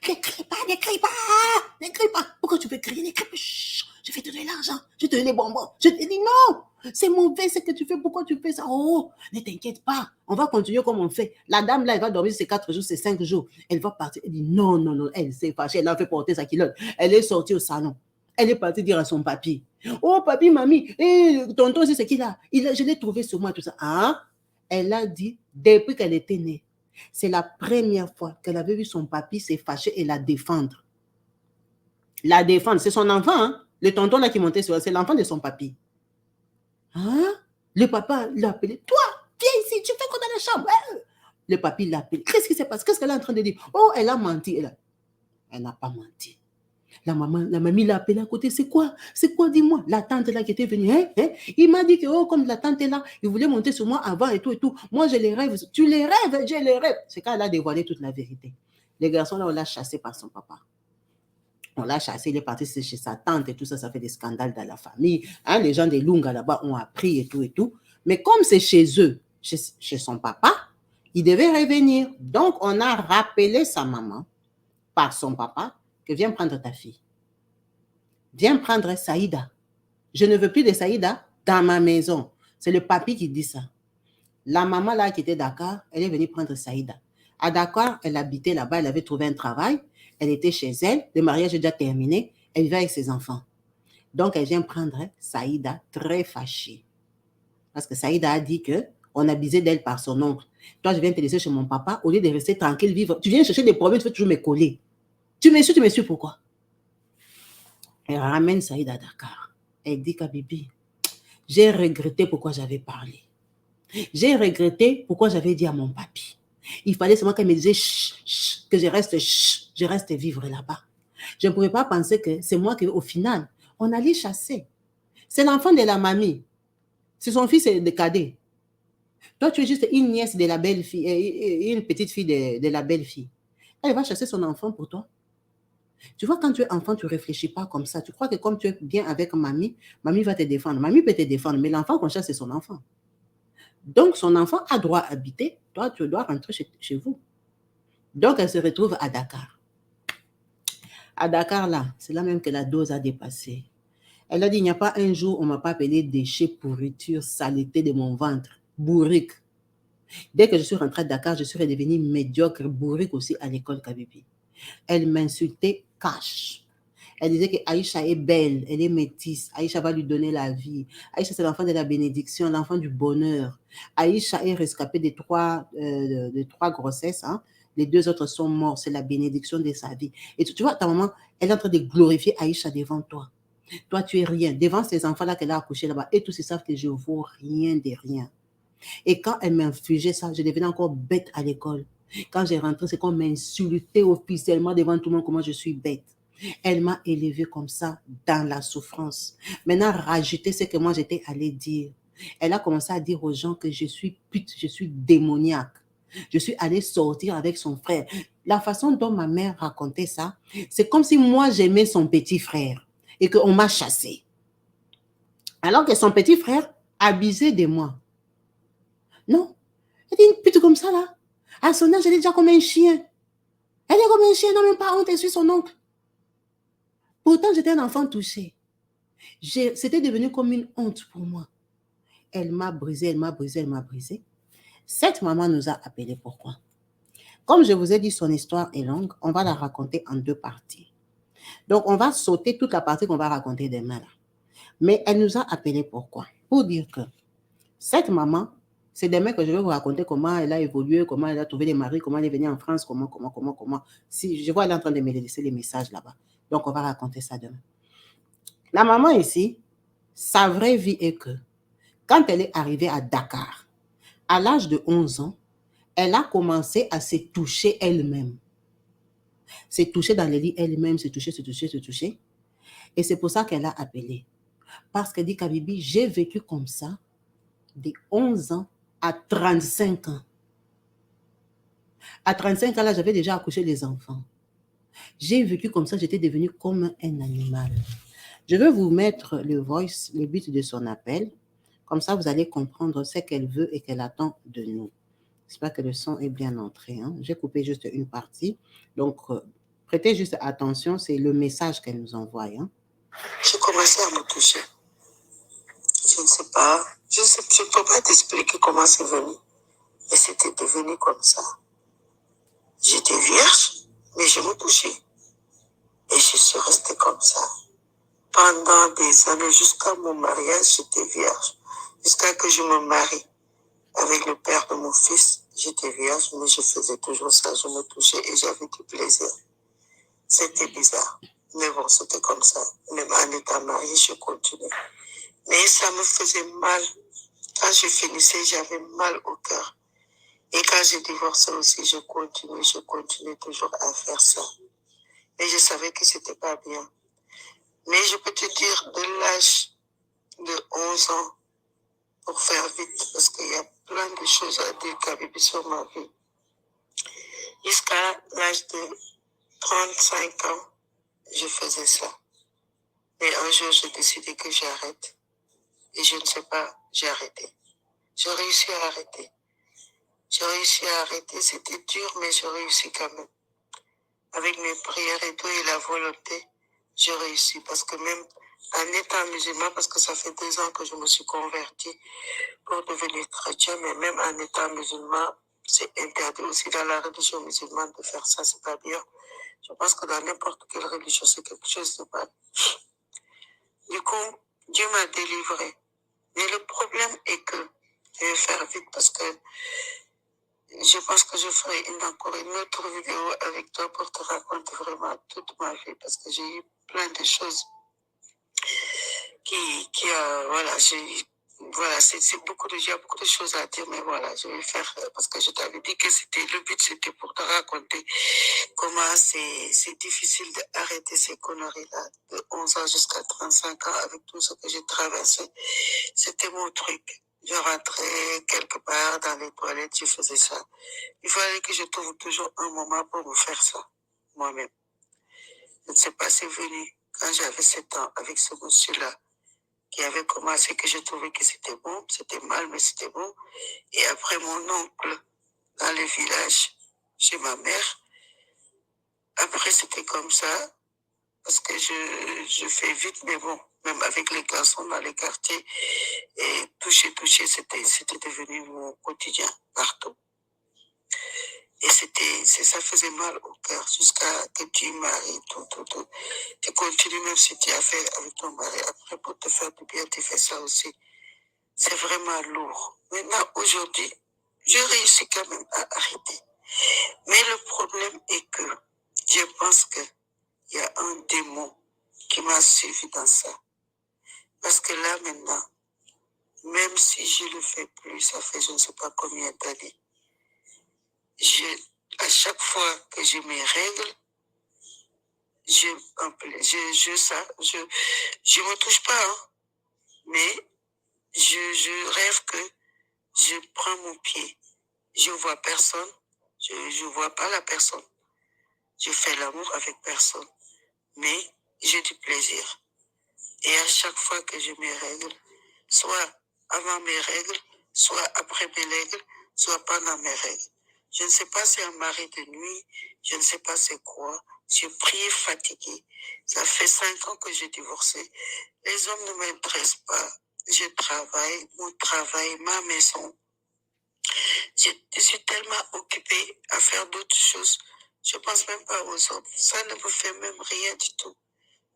Ne crie pas. Pourquoi tu veux crier? Ne crie pas. Chut, je vais te donner l'argent, je te donne les bonbons. Je te dis non, c'est mauvais ce que tu fais. Pourquoi tu fais ça? Oh, ne t'inquiète pas, on va continuer comme on fait. La dame là, elle va dormir ces 4 jours, ces 5 jours. Elle va partir. Elle dit non. Elle s'est fâchée, elle a fait porter sa culotte. Elle est sortie au salon. Elle est partie dire à son papy, oh papy, mamie, tonton, c'est ce qu'il a. Je l'ai trouvé sur moi, tout ça. Hein? Elle a dit, depuis qu'elle était née, c'est la première fois qu'elle avait vu son papy se fâcher et la défendre. La défendre, c'est son enfant, hein? Le tonton là qui montait sur elle, c'est l'enfant de son papy. Hein? Le papa l'a appelé, toi, viens ici, tu fais quoi dans la chambre? Le papy l'a appelé, qu'est-ce qui se passe? Qu'est-ce qu'elle est en train de dire? Oh, elle a menti. Elle n'a pas menti. La mamie l'a appelé à côté. C'est quoi, dis-moi? La tante là qui était venue. Il m'a dit que, oh, comme la tante est là, il voulait monter sur moi avant et tout. Moi, je les rêve. Tu les rêves? Je les rêve. C'est quand elle a dévoilé toute la vérité. Les garçons là, on l'a chassé par son papa. On l'a chassé, il est parti chez sa tante et tout ça. Ça fait des scandales dans la famille. Hein, les gens des Lunga là-bas ont appris et tout. Mais comme c'est chez eux, chez son papa, il devait revenir. Donc, on a rappelé sa maman par son papa que viens prendre ta fille. Viens prendre Saïda. Je ne veux plus de Saïda dans ma maison. C'est le papy qui dit ça. La maman là qui était à Dakar, elle est venue prendre Saïda. À Dakar, elle habitait là-bas, elle avait trouvé un travail. Elle était chez elle. Le mariage est déjà terminé. Elle vivait avec ses enfants. Donc, elle vient prendre Saïda très fâchée. Parce que Saïda a dit qu'on abusait d'elle par son oncle. Toi, je viens te laisser chez mon papa. Au lieu de rester tranquille, vivre, tu viens chercher des problèmes, tu veux toujours me coller. Tu me suis pourquoi? Elle ramène Saïda à Dakar. Elle dit, Kabibi, j'ai regretté pourquoi j'avais parlé. J'ai regretté pourquoi j'avais dit à mon papy. Il fallait seulement qu'elle me disait que je reste vivre là-bas. Je ne pouvais pas penser que c'est moi qui, au final, on allait chasser. C'est l'enfant de la mamie. C'est son fils de cadet. Toi, tu es juste une nièce de la belle-fille, une petite fille de la belle-fille. Elle va chasser son enfant pour toi. Tu vois, quand tu es enfant, tu ne réfléchis pas comme ça. Tu crois que comme tu es bien avec mamie, mamie va te défendre. Mamie peut te défendre, mais l'enfant qu'on chasse, c'est son enfant. Donc, son enfant a droit à habiter. Toi, tu dois rentrer chez vous. Donc, elle se retrouve à Dakar. À Dakar, là, c'est là même que la dose a dépassé. Elle a dit, il n'y a pas un jour, on ne m'a pas appelé déchet, pourriture, saleté de mon ventre, bourrique. Dès que je suis rentrée à Dakar, je suis redevenue médiocre, bourrique aussi à l'école Kabibi. Elle m'insultait cash. Elle disait que Aïcha est belle, elle est métisse. Aïcha va lui donner la vie. Aïcha, c'est l'enfant de la bénédiction, l'enfant du bonheur. Aïcha est rescapée de trois grossesses. Hein. Les 2 autres sont morts. C'est la bénédiction de sa vie. Et tu vois, ta maman, elle est en train de glorifier Aïcha devant toi. Toi, tu es rien. Devant ces enfants-là qu'elle a accouchés là-bas. Et tous ils savent que je ne vaux rien de rien. Et quand elle m'infligeait ça, je devenais encore bête à l'école. Quand j'ai rentré, c'est qu'on m'insultait officiellement devant tout le monde comment je suis bête. Elle m'a élevée comme ça dans la souffrance. Maintenant, rajouter ce que moi j'étais allée dire. Elle a commencé à dire aux gens que je suis pute, je suis démoniaque. Je suis allée sortir avec son frère. La façon dont ma mère racontait ça, c'est comme si moi j'aimais son petit frère et qu'on m'a chassée. Alors que son petit frère abusait de moi. Non, elle est une pute comme ça là. À son âge, elle est déjà comme un chien. Elle est comme un chien, non même pas honte, elle suit son oncle. Pourtant, j'étais un enfant touché. C'était devenu comme une honte pour moi. Elle m'a brisé, elle m'a brisé, elle m'a brisé. Cette maman nous a appelés. Pourquoi? Comme je vous ai dit, son histoire est longue. On va la raconter en 2 parties. Donc, on va sauter toute la partie qu'on va raconter demain là. Mais elle nous a appelés. Pourquoi? Pour dire que cette maman, c'est demain que je vais vous raconter comment elle a évolué, comment elle a trouvé des maris, comment elle est venue en France, comment. Si je vois elle est en train de me laisser les messages là-bas. Donc, on va raconter ça demain. La maman ici, sa vraie vie est que quand elle est arrivée à Dakar, à l'âge de 11 ans, elle a commencé à se toucher elle-même. Se toucher dans le lit elle-même, se toucher. Et c'est pour ça qu'elle a appelé. Parce qu'elle dit, Kabibi, j'ai vécu comme ça de 11 ans à 35 ans. À 35 ans, là, j'avais déjà accouché les enfants. J'ai vécu comme ça, j'étais devenue comme un animal. Je vais vous mettre le voice, le but de son appel. Comme ça, vous allez comprendre ce qu'elle veut et qu'elle attend de nous. J'espère que le son est bien entré. Hein. J'ai coupé juste une partie. Donc, prêtez juste attention, c'est le message qu'elle nous envoie. Hein. J'ai commencé à me toucher. Je ne sais pas. Je ne peux pas t'expliquer comment c'est venu. Mais c'était devenu comme ça. J'étais vierge, mais je me touchais. Et je suis restée comme ça. Pendant des années, jusqu'à mon mariage, j'étais vierge. Jusqu'à que je me marie avec le père de mon fils, j'étais vierge, mais je faisais toujours ça. Je me touchais et j'avais du plaisir. C'était bizarre. Mais bon, c'était comme ça. Même en étant mariée, je continuais. Mais ça me faisait mal. Quand je finissais, j'avais mal au cœur. Et quand j'ai divorcé aussi, je continuais toujours à faire ça. Et je savais que c'était pas bien. Mais je peux te dire, de l'âge de 11 ans, pour faire vite, parce qu'il y a plein de choses à dire Kabibi sur ma vie. Jusqu'à l'âge de 35 ans, je faisais ça. Et un jour, j'ai décidé que j'arrête. Et je ne sais pas, j'ai arrêté. J'ai réussi à arrêter. C'était dur, mais j'ai réussi quand même. Avec mes prières et tout et la volonté, j'ai réussi. Parce que même en étant musulman, parce que ça fait 2 ans que je me suis convertie pour devenir chrétien, mais même en étant musulman, c'est interdit aussi dans la religion musulmane de faire ça, c'est pas bien. Je pense que dans n'importe quelle religion, c'est quelque chose de mal. Du coup, Dieu m'a délivré. Mais le problème est que, je vais faire vite parce que je pense que je ferai encore une autre vidéo avec toi pour te raconter vraiment toute ma vie parce que j'ai eu plein de choses voilà, j'ai eu voilà, c'est beaucoup de, il y a beaucoup de choses à dire, mais voilà, je vais faire, parce que je t'avais dit que le but c'était pour te raconter comment c'est difficile d'arrêter ces conneries-là, de 11 ans jusqu'à 35 ans, avec tout ce que j'ai traversé. C'était mon truc. Je rentrais quelque part dans les toilettes, je faisais ça. Il fallait que je trouve toujours un moment pour me faire ça, moi-même. Je ne sais pas, c'est venu quand j'avais 7 ans avec ce monsieur-là qui avait commencé, que je trouvais que c'était bon, c'était mal, mais c'était bon. Et après, mon oncle, dans le village, chez ma mère, après, c'était comme ça, parce que je fais vite, mais bon, même avec les garçons dans les quartiers, et toucher, c'était devenu mon quotidien, partout. Et ça faisait mal au cœur, jusqu'à que tu maries, tout. Tu continues, même si tu as fait avec ton mari, après, pour te faire du bien, tu fais ça aussi. C'est vraiment lourd. Maintenant, aujourd'hui, je réussis quand même à arrêter. Mais le problème est que je pense qu'il y a un démon qui m'a suivi dans ça. Parce que là, maintenant, même si je le fais plus, ça fait je ne sais pas combien d'années, à chaque fois que j'ai mes règles, je me touche pas, hein, mais je rêve que je prends mon pied. Je vois personne, je vois pas la personne. Je fais l'amour avec personne, mais j'ai du plaisir. Et à chaque fois que j'ai mes règles, soit avant mes règles, soit après mes règles, soit pendant mes règles. Je ne sais pas si c'est un mari de nuit, je ne sais pas c'est quoi. Je prie fatiguée. Ça fait 5 ans que j'ai divorcé. Les hommes ne m'intéressent pas. Je travaille, mon travail, ma maison. Je suis tellement occupée à faire d'autres choses. Je pense même pas aux hommes. Ça ne me fait même rien du tout.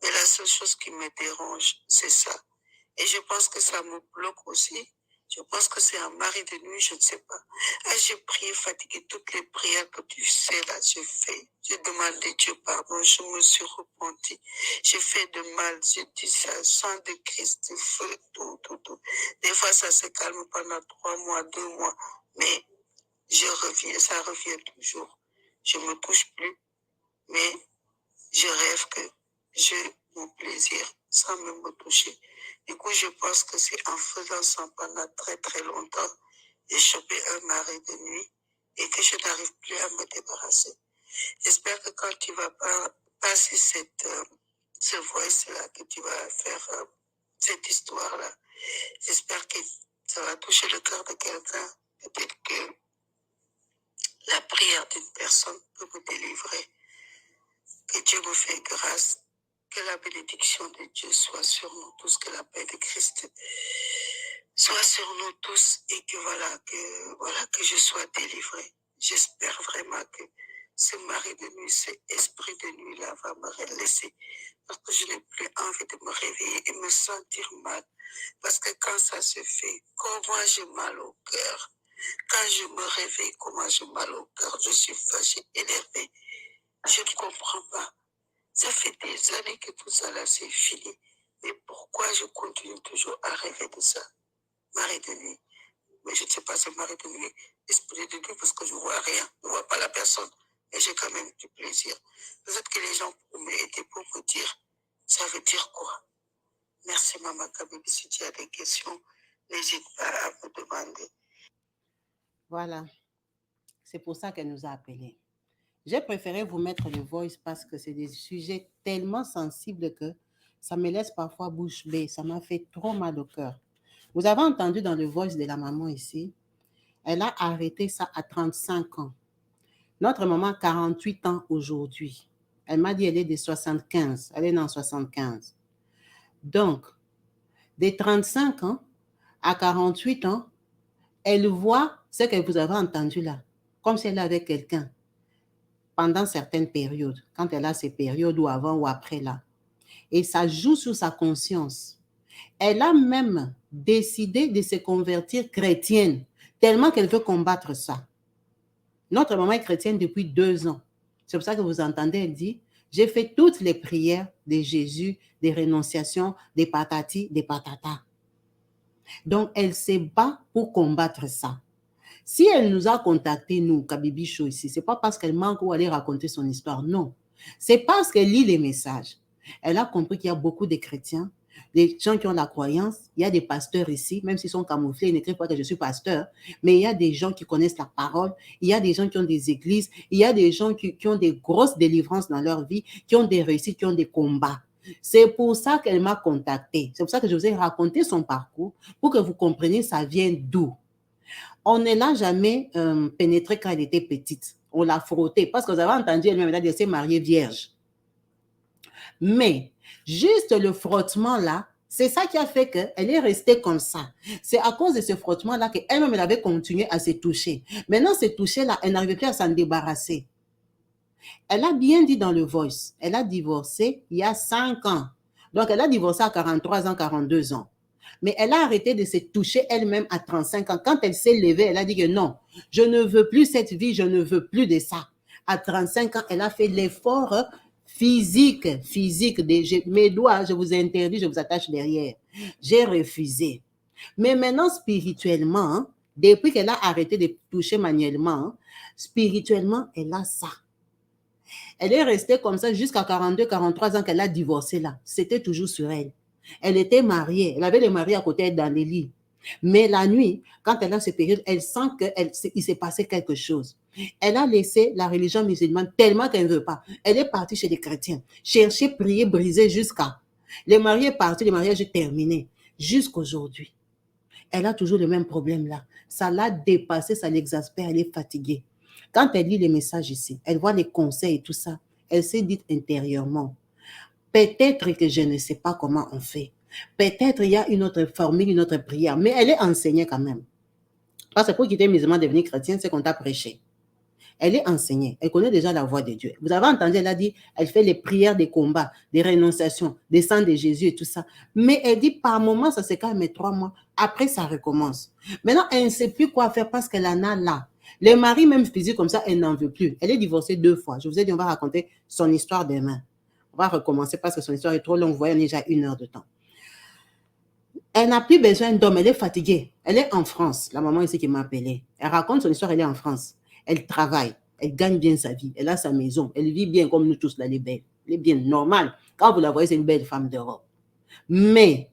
Mais la seule chose qui me dérange, c'est ça. Et je pense que ça me bloque aussi. Je pense que c'est un mari de nuit, je ne sais pas. Ah, j'ai prié fatigué toutes les prières que tu sais là, j'ai fait. J'ai demandé Dieu pardon, je me suis repentie. J'ai fait de mal, j'ai dit ça, sang de Christ, de feu, tout. Des fois, ça se calme pendant 3 mois, 2 mois. Mais ça revient toujours. Je me touche plus, mais je rêve que j'ai mon plaisir sans même me toucher. Du coup, je pense que c'est en faisant ça pendant très très longtemps, j'ai chopé un mari de nuit et que je n'arrive plus à me débarrasser. J'espère que quand tu vas passer ce voice-là, que tu vas faire cette histoire-là, j'espère que ça va toucher le cœur de quelqu'un. Peut-être que la prière d'une personne peut me délivrer. Que Dieu me fait grâce. Que la bénédiction de Dieu soit sur nous tous, que la paix de Christ soit sur nous tous et que que je sois délivré. J'espère vraiment que ce mari de nuit, ce esprit de nuit-là va me laisser parce que je n'ai plus envie de me réveiller et me sentir mal. Parce que quand ça se fait, comment j'ai mal au cœur. Quand je me réveille, comment j'ai mal au cœur. Je suis fâchée, énervée. Je ne comprends pas. Ça fait des années que tout ça là, c'est fini. Mais pourquoi je continue toujours à rêver de ça? Mari de nuit. Mais je ne sais pas, c'est mari de nuit, esprit de nuit, parce que je ne vois rien. Je ne vois pas la personne. Et j'ai quand même du plaisir. Peut-être que les gens pourront m'aider pour me dire, ça veut dire quoi? Merci, Maman Kabibi. Si tu as des questions, n'hésite pas à me demander. Voilà, c'est pour ça qu'elle nous a appelés. J'ai préféré vous mettre le voice parce que c'est des sujets tellement sensibles que ça me laisse parfois bouche bée. Ça m'a fait trop mal au cœur. Vous avez entendu dans le voice de la maman ici, elle a arrêté ça à 35 ans. Notre maman a 48 ans aujourd'hui. Elle m'a dit elle est de 75. Elle est née en 75. Donc, des 35 ans à 48 ans, elle voit ce que vous avez entendu là, comme si elle avait quelqu'un pendant certaines périodes, quand elle a ces périodes ou avant ou après là. Et ça joue sur sa conscience. Elle a même décidé de se convertir chrétienne, tellement qu'elle veut combattre ça. Notre maman est chrétienne depuis 2 ans. C'est pour ça que vous entendez, elle dit, j'ai fait toutes les prières de Jésus, des rénonciations, des patati, des patata. Donc, elle se bat pour combattre ça. Si elle nous a contactés, nous, Kabibi Show ici, c'est pas parce qu'elle manque ou aller raconter son histoire, non. C'est parce qu'elle lit les messages. Elle a compris qu'il y a beaucoup de chrétiens, des gens qui ont la croyance. Il y a des pasteurs ici, même s'ils sont camouflés, ils n'écrivent pas que je suis pasteur, mais il y a des gens qui connaissent la parole, il y a des gens qui ont des églises, il y a des gens qui ont des grosses délivrances dans leur vie, qui ont des réussites, qui ont des combats. C'est pour ça qu'elle m'a contacté. C'est pour ça que je vous ai raconté son parcours, pour que vous compreniez ça vient d'où. On ne l'a jamais pénétrée quand elle était petite. On l'a frottée parce que vous avez entendu elle-même, elle s'est mariée vierge. Mais juste le frottement là, c'est ça qui a fait qu'elle est restée comme ça. C'est à cause de ce frottement-là qu'elle-même, elle avait continué à se toucher. Maintenant, ce toucher-là, elle n'arrivait plus à s'en débarrasser. Elle a bien dit dans le Voice, elle a divorcé il y a 5 ans. Donc, elle a divorcé à 43 ans, 42 ans. Mais elle a arrêté de se toucher elle-même à 35 ans. Quand elle s'est levée, elle a dit que non, je ne veux plus cette vie, je ne veux plus de ça. À 35 ans, elle a fait l'effort physique. Mes doigts, je vous interdis, je vous attache derrière. J'ai refusé. Mais maintenant, spirituellement, depuis qu'elle a arrêté de toucher manuellement, spirituellement, elle a ça. Elle est restée comme ça jusqu'à 42, 43 ans qu'elle a divorcé là. C'était toujours sur elle. Elle était mariée. Elle avait les maris à côté dans les lits. Mais la nuit, quand elle a ces périodes, elle sent qu'il s'est passé quelque chose. Elle a laissé la religion musulmane tellement qu'elle ne veut pas. Elle est partie chez les chrétiens, chercher, prier, briser jusqu'à. Les maris est parti, le mariage est terminé. Jusqu'aujourd'hui. Elle a toujours le même problème là. Ça l'a dépassé, ça l'exaspère, elle est fatiguée. Quand elle lit les messages ici, elle voit les conseils et tout ça, elle s'est dit intérieurement, peut-être que je ne sais pas comment on fait. Peut-être il y a une autre formule, une autre prière, mais elle est enseignée quand même. Parce que pour quitter le musulman, devenir chrétien, c'est qu'on t'a prêché. Elle est enseignée, elle connaît déjà la voix de Dieu. Vous avez entendu, elle a dit, elle fait les prières des combats, des rénonciations, des sangs de Jésus et tout ça. Mais elle dit, par moment, ça se calme 3 mois. Après, ça recommence. Maintenant, elle ne sait plus quoi faire parce qu'elle en a là. Les maris, même physiques comme ça, elle n'en veut plus. Elle est divorcée 2 fois. Je vous ai dit, on va raconter son histoire demain. On va recommencer parce que son histoire est trop longue. Vous voyez, on est déjà 1 heure de temps. Elle n'a plus besoin d'homme, elle est fatiguée. Elle est en France, la maman ici qui m'a appelée. Elle raconte son histoire, elle est en France. Elle travaille, elle gagne bien sa vie, elle a sa maison, elle vit bien comme nous tous là, elle est belle. Elle est bien normale. Quand vous la voyez, c'est une belle femme d'Europe. Mais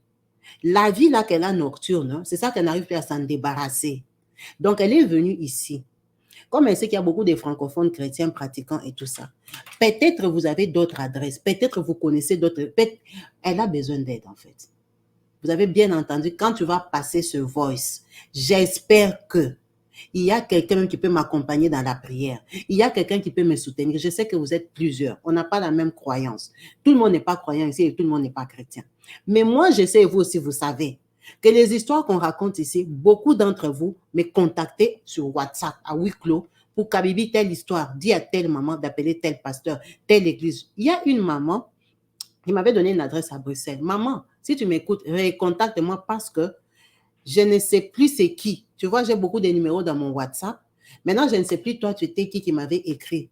la vie là qu'elle a nocturne, c'est ça qu'elle n'arrive plus à s'en débarrasser. Donc elle est venue ici. Comme elle sait qu'il y a beaucoup de francophones chrétiens pratiquants et tout ça, peut-être vous avez d'autres adresses, peut-être vous connaissez d'autres. Elle a besoin d'aide en fait. Vous avez bien entendu, quand tu vas passer ce voice, j'espère que il y a quelqu'un qui peut m'accompagner dans la prière. Il y a quelqu'un qui peut me soutenir. Je sais que vous êtes plusieurs. On n'a pas la même croyance. Tout le monde n'est pas croyant ici et tout le monde n'est pas chrétien. Mais moi, je sais, vous aussi, vous savez, que les histoires qu'on raconte ici, beaucoup d'entre vous me contactez sur WhatsApp à huis clos pour Kabibi, telle histoire, dis à telle maman d'appeler tel pasteur, telle église. Il y a une maman qui m'avait donné une adresse à Bruxelles. Maman, si tu m'écoutes, recontacte-moi parce que je ne sais plus c'est qui. Tu vois, j'ai beaucoup de numéros dans mon WhatsApp. Maintenant, je ne sais plus toi, tu étais qui m'avait écrit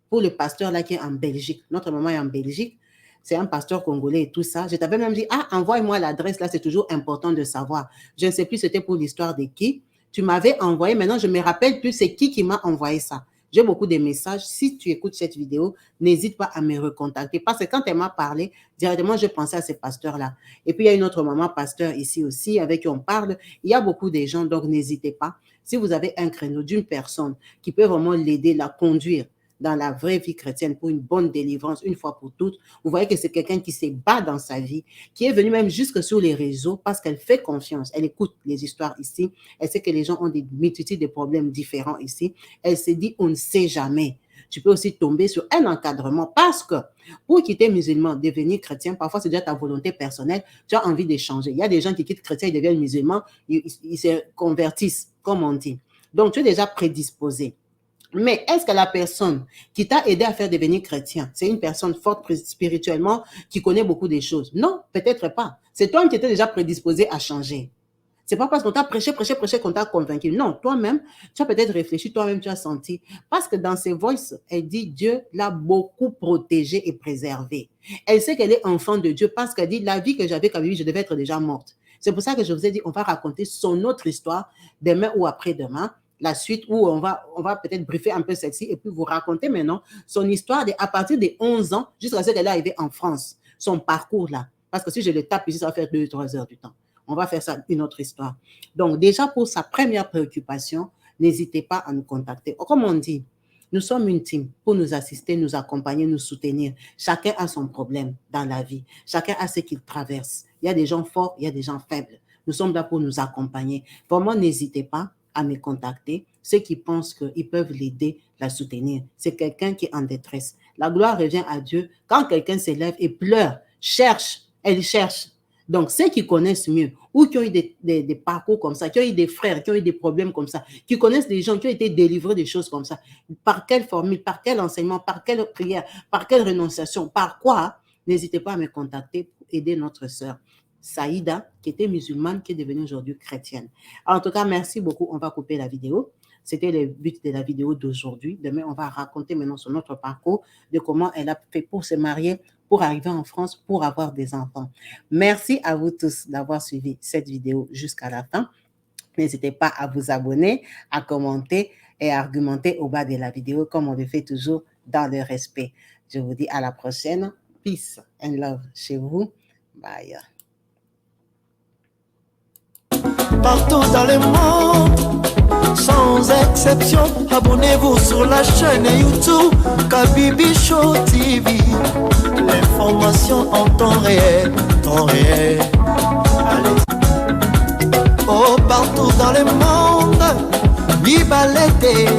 pour le pasteur là qui est en Belgique. Notre maman est en Belgique. C'est un pasteur congolais et tout ça. Je t'avais même dit, envoie-moi l'adresse là, c'est toujours important de savoir. Je ne sais plus c'était pour l'histoire de qui. Tu m'avais envoyé, maintenant je me rappelle plus c'est qui m'a envoyé ça. J'ai beaucoup de messages. Si tu écoutes cette vidéo, n'hésite pas à me recontacter. Parce que quand elle m'a parlé, directement, je pensais à ces pasteurs-là. Et puis, il y a une autre maman pasteur ici aussi, avec qui on parle. Il y a beaucoup de gens, donc n'hésitez pas. Si vous avez un créneau d'une personne qui peut vraiment l'aider, la conduire dans la vraie vie chrétienne pour une bonne délivrance une fois pour toutes, vous voyez que c'est quelqu'un qui se bat dans sa vie, qui est venu même jusque sur les réseaux parce qu'elle fait confiance. Elle écoute les histoires ici. Elle sait que les gens ont des multitudes de problèmes différents ici. Elle se dit, on ne sait jamais. Tu peux aussi tomber sur un encadrement parce que pour quitter musulman, devenir chrétien, parfois c'est déjà ta volonté personnelle, tu as envie de changer. Il y a des gens qui quittent chrétien, ils deviennent musulmans, ils se convertissent, comme on dit. Donc, tu es déjà prédisposé. Mais est-ce que la personne qui t'a aidé à faire devenir chrétien, c'est une personne forte spirituellement qui connaît beaucoup de choses? Non, peut-être pas. C'est toi qui étais déjà prédisposé à changer. C'est pas parce qu'on t'a prêché qu'on t'a convaincu. Non, toi-même, tu as peut-être réfléchi, toi-même, tu as senti. Parce que dans ses voices, elle dit Dieu l'a beaucoup protégée et préservée. Elle sait qu'elle est enfant de Dieu parce qu'elle dit la vie que j'avais quand même, je devais être déjà morte. C'est pour ça que je vous ai dit, on va raconter son autre histoire demain ou après-demain. La suite où on va peut-être briefer un peu celle-ci et puis vous raconter maintenant son histoire à partir des 11 ans jusqu'à ce qu'elle est arrivée en France. Son parcours là. Parce que si je le tape ici, ça va faire 2-3 heures du temps. On va faire ça, une autre histoire. Donc, déjà, pour sa première préoccupation, n'hésitez pas à nous contacter. Comme on dit, nous sommes une team pour nous assister, nous accompagner, nous soutenir. Chacun a son problème dans la vie. Chacun a ce qu'il traverse. Il y a des gens forts, il y a des gens faibles. Nous sommes là pour nous accompagner. Vraiment, n'hésitez pas à me contacter. Ceux qui pensent qu'ils peuvent l'aider, la soutenir. C'est quelqu'un qui est en détresse. La gloire revient à Dieu. Quand quelqu'un s'élève et pleure, elle cherche. Donc, ceux qui connaissent mieux ou qui ont eu des parcours comme ça, qui ont eu des frères, qui ont eu des problèmes comme ça, qui connaissent des gens qui ont été délivrés des choses comme ça, par quelle formule, par quel enseignement, par quelle prière, par quelle renonciation, par quoi, n'hésitez pas à me contacter pour aider notre sœur Saïda, qui était musulmane, qui est devenue aujourd'hui chrétienne. En tout cas, merci beaucoup. On va couper la vidéo. C'était le but de la vidéo d'aujourd'hui. Demain, on va raconter maintenant sur notre parcours de comment elle a fait pour se marier, pour arriver en France, pour avoir des enfants. Merci à vous tous d'avoir suivi cette vidéo jusqu'à la fin. N'hésitez pas à vous abonner, à commenter et à argumenter au bas de la vidéo comme on le fait toujours dans le respect. Je vous dis à la prochaine. Peace and love chez vous. Bye. Partout dans le monde, sans exception, abonnez-vous sur la chaîne YouTube Kabibi Show TV. L'information en temps réel, Allez. Oh, partout dans le monde, Bibalete,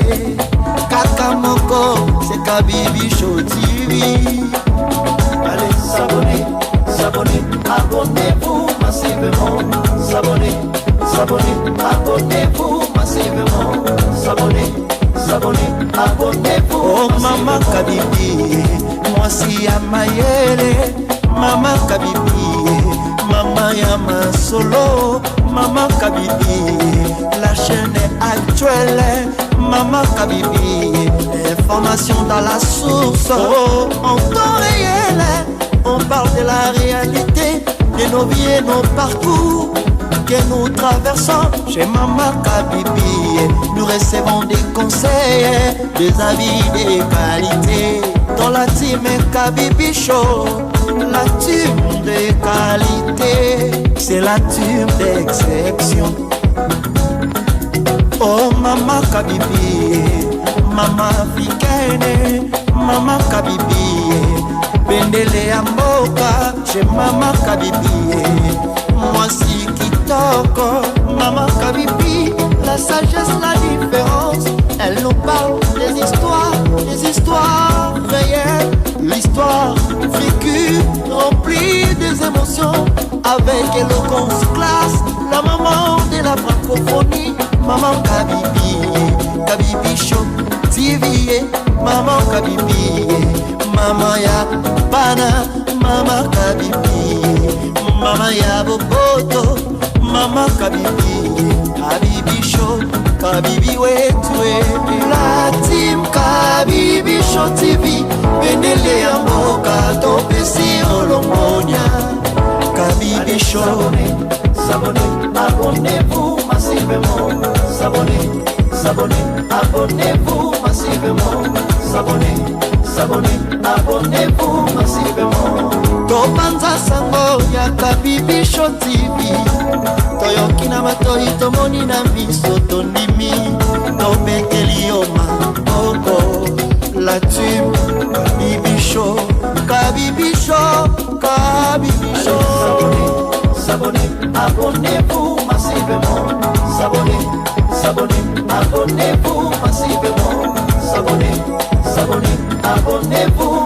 Kakamoko, c'est Kabibi Show TV. Allez, s'abonner, abonnez-vous massivement, s'abonner, abonnez-vous massivement, s'abonner, abonnez-vous. Oh Maman Kabibi, moi si ya mayele, Maman Kabibi, Maman Yama Solo, Maman Kabibi, la chaîne est actuelle, Maman Kabibi, information dans la source, oh, en temps réel, on parle de la réalité, de nos vies et nos parcours que nous traversons chez Maman Kabibi. Nous recevons des conseils, des avis, des qualités. Dans la team Kabibi Show, la team de qualité, c'est la team d'exception. Oh Maman Kabibi, Maman africaine, Maman Kabibi, Bendele ya mboka chez Maman Kabibi. Moi si kitoko, Maman Kabibi, la sagesse, la différence. Elle nous parle des histoires réelles, l'histoire vécue, remplie des émotions, avec éloquence, classe, la maman de la francophonie. Maman Kabibi, Kabibi Show TV, Maman Kabibi, Maman ya bana, Maman Kabibi, Maman ya boboto, Maman Kabibi, Kabibi Show, Kabibi wetwe. La team Kabibi Show TV, Bendele ya mboka, topesi olongonya. Kabibi Show, abonnez-vous massivement, abonnez-vous massivement, abonnez-vous massivement. Topanza sango ya Kabibi Show TV, toyoki na matoi tomoni na miso tondimi, topekeli yo maboko. La team Kabibi Show, Kabibi Show, Kabibi Show. Abonnez-vous massivement, abonnez-vous massivement, abonnez-vous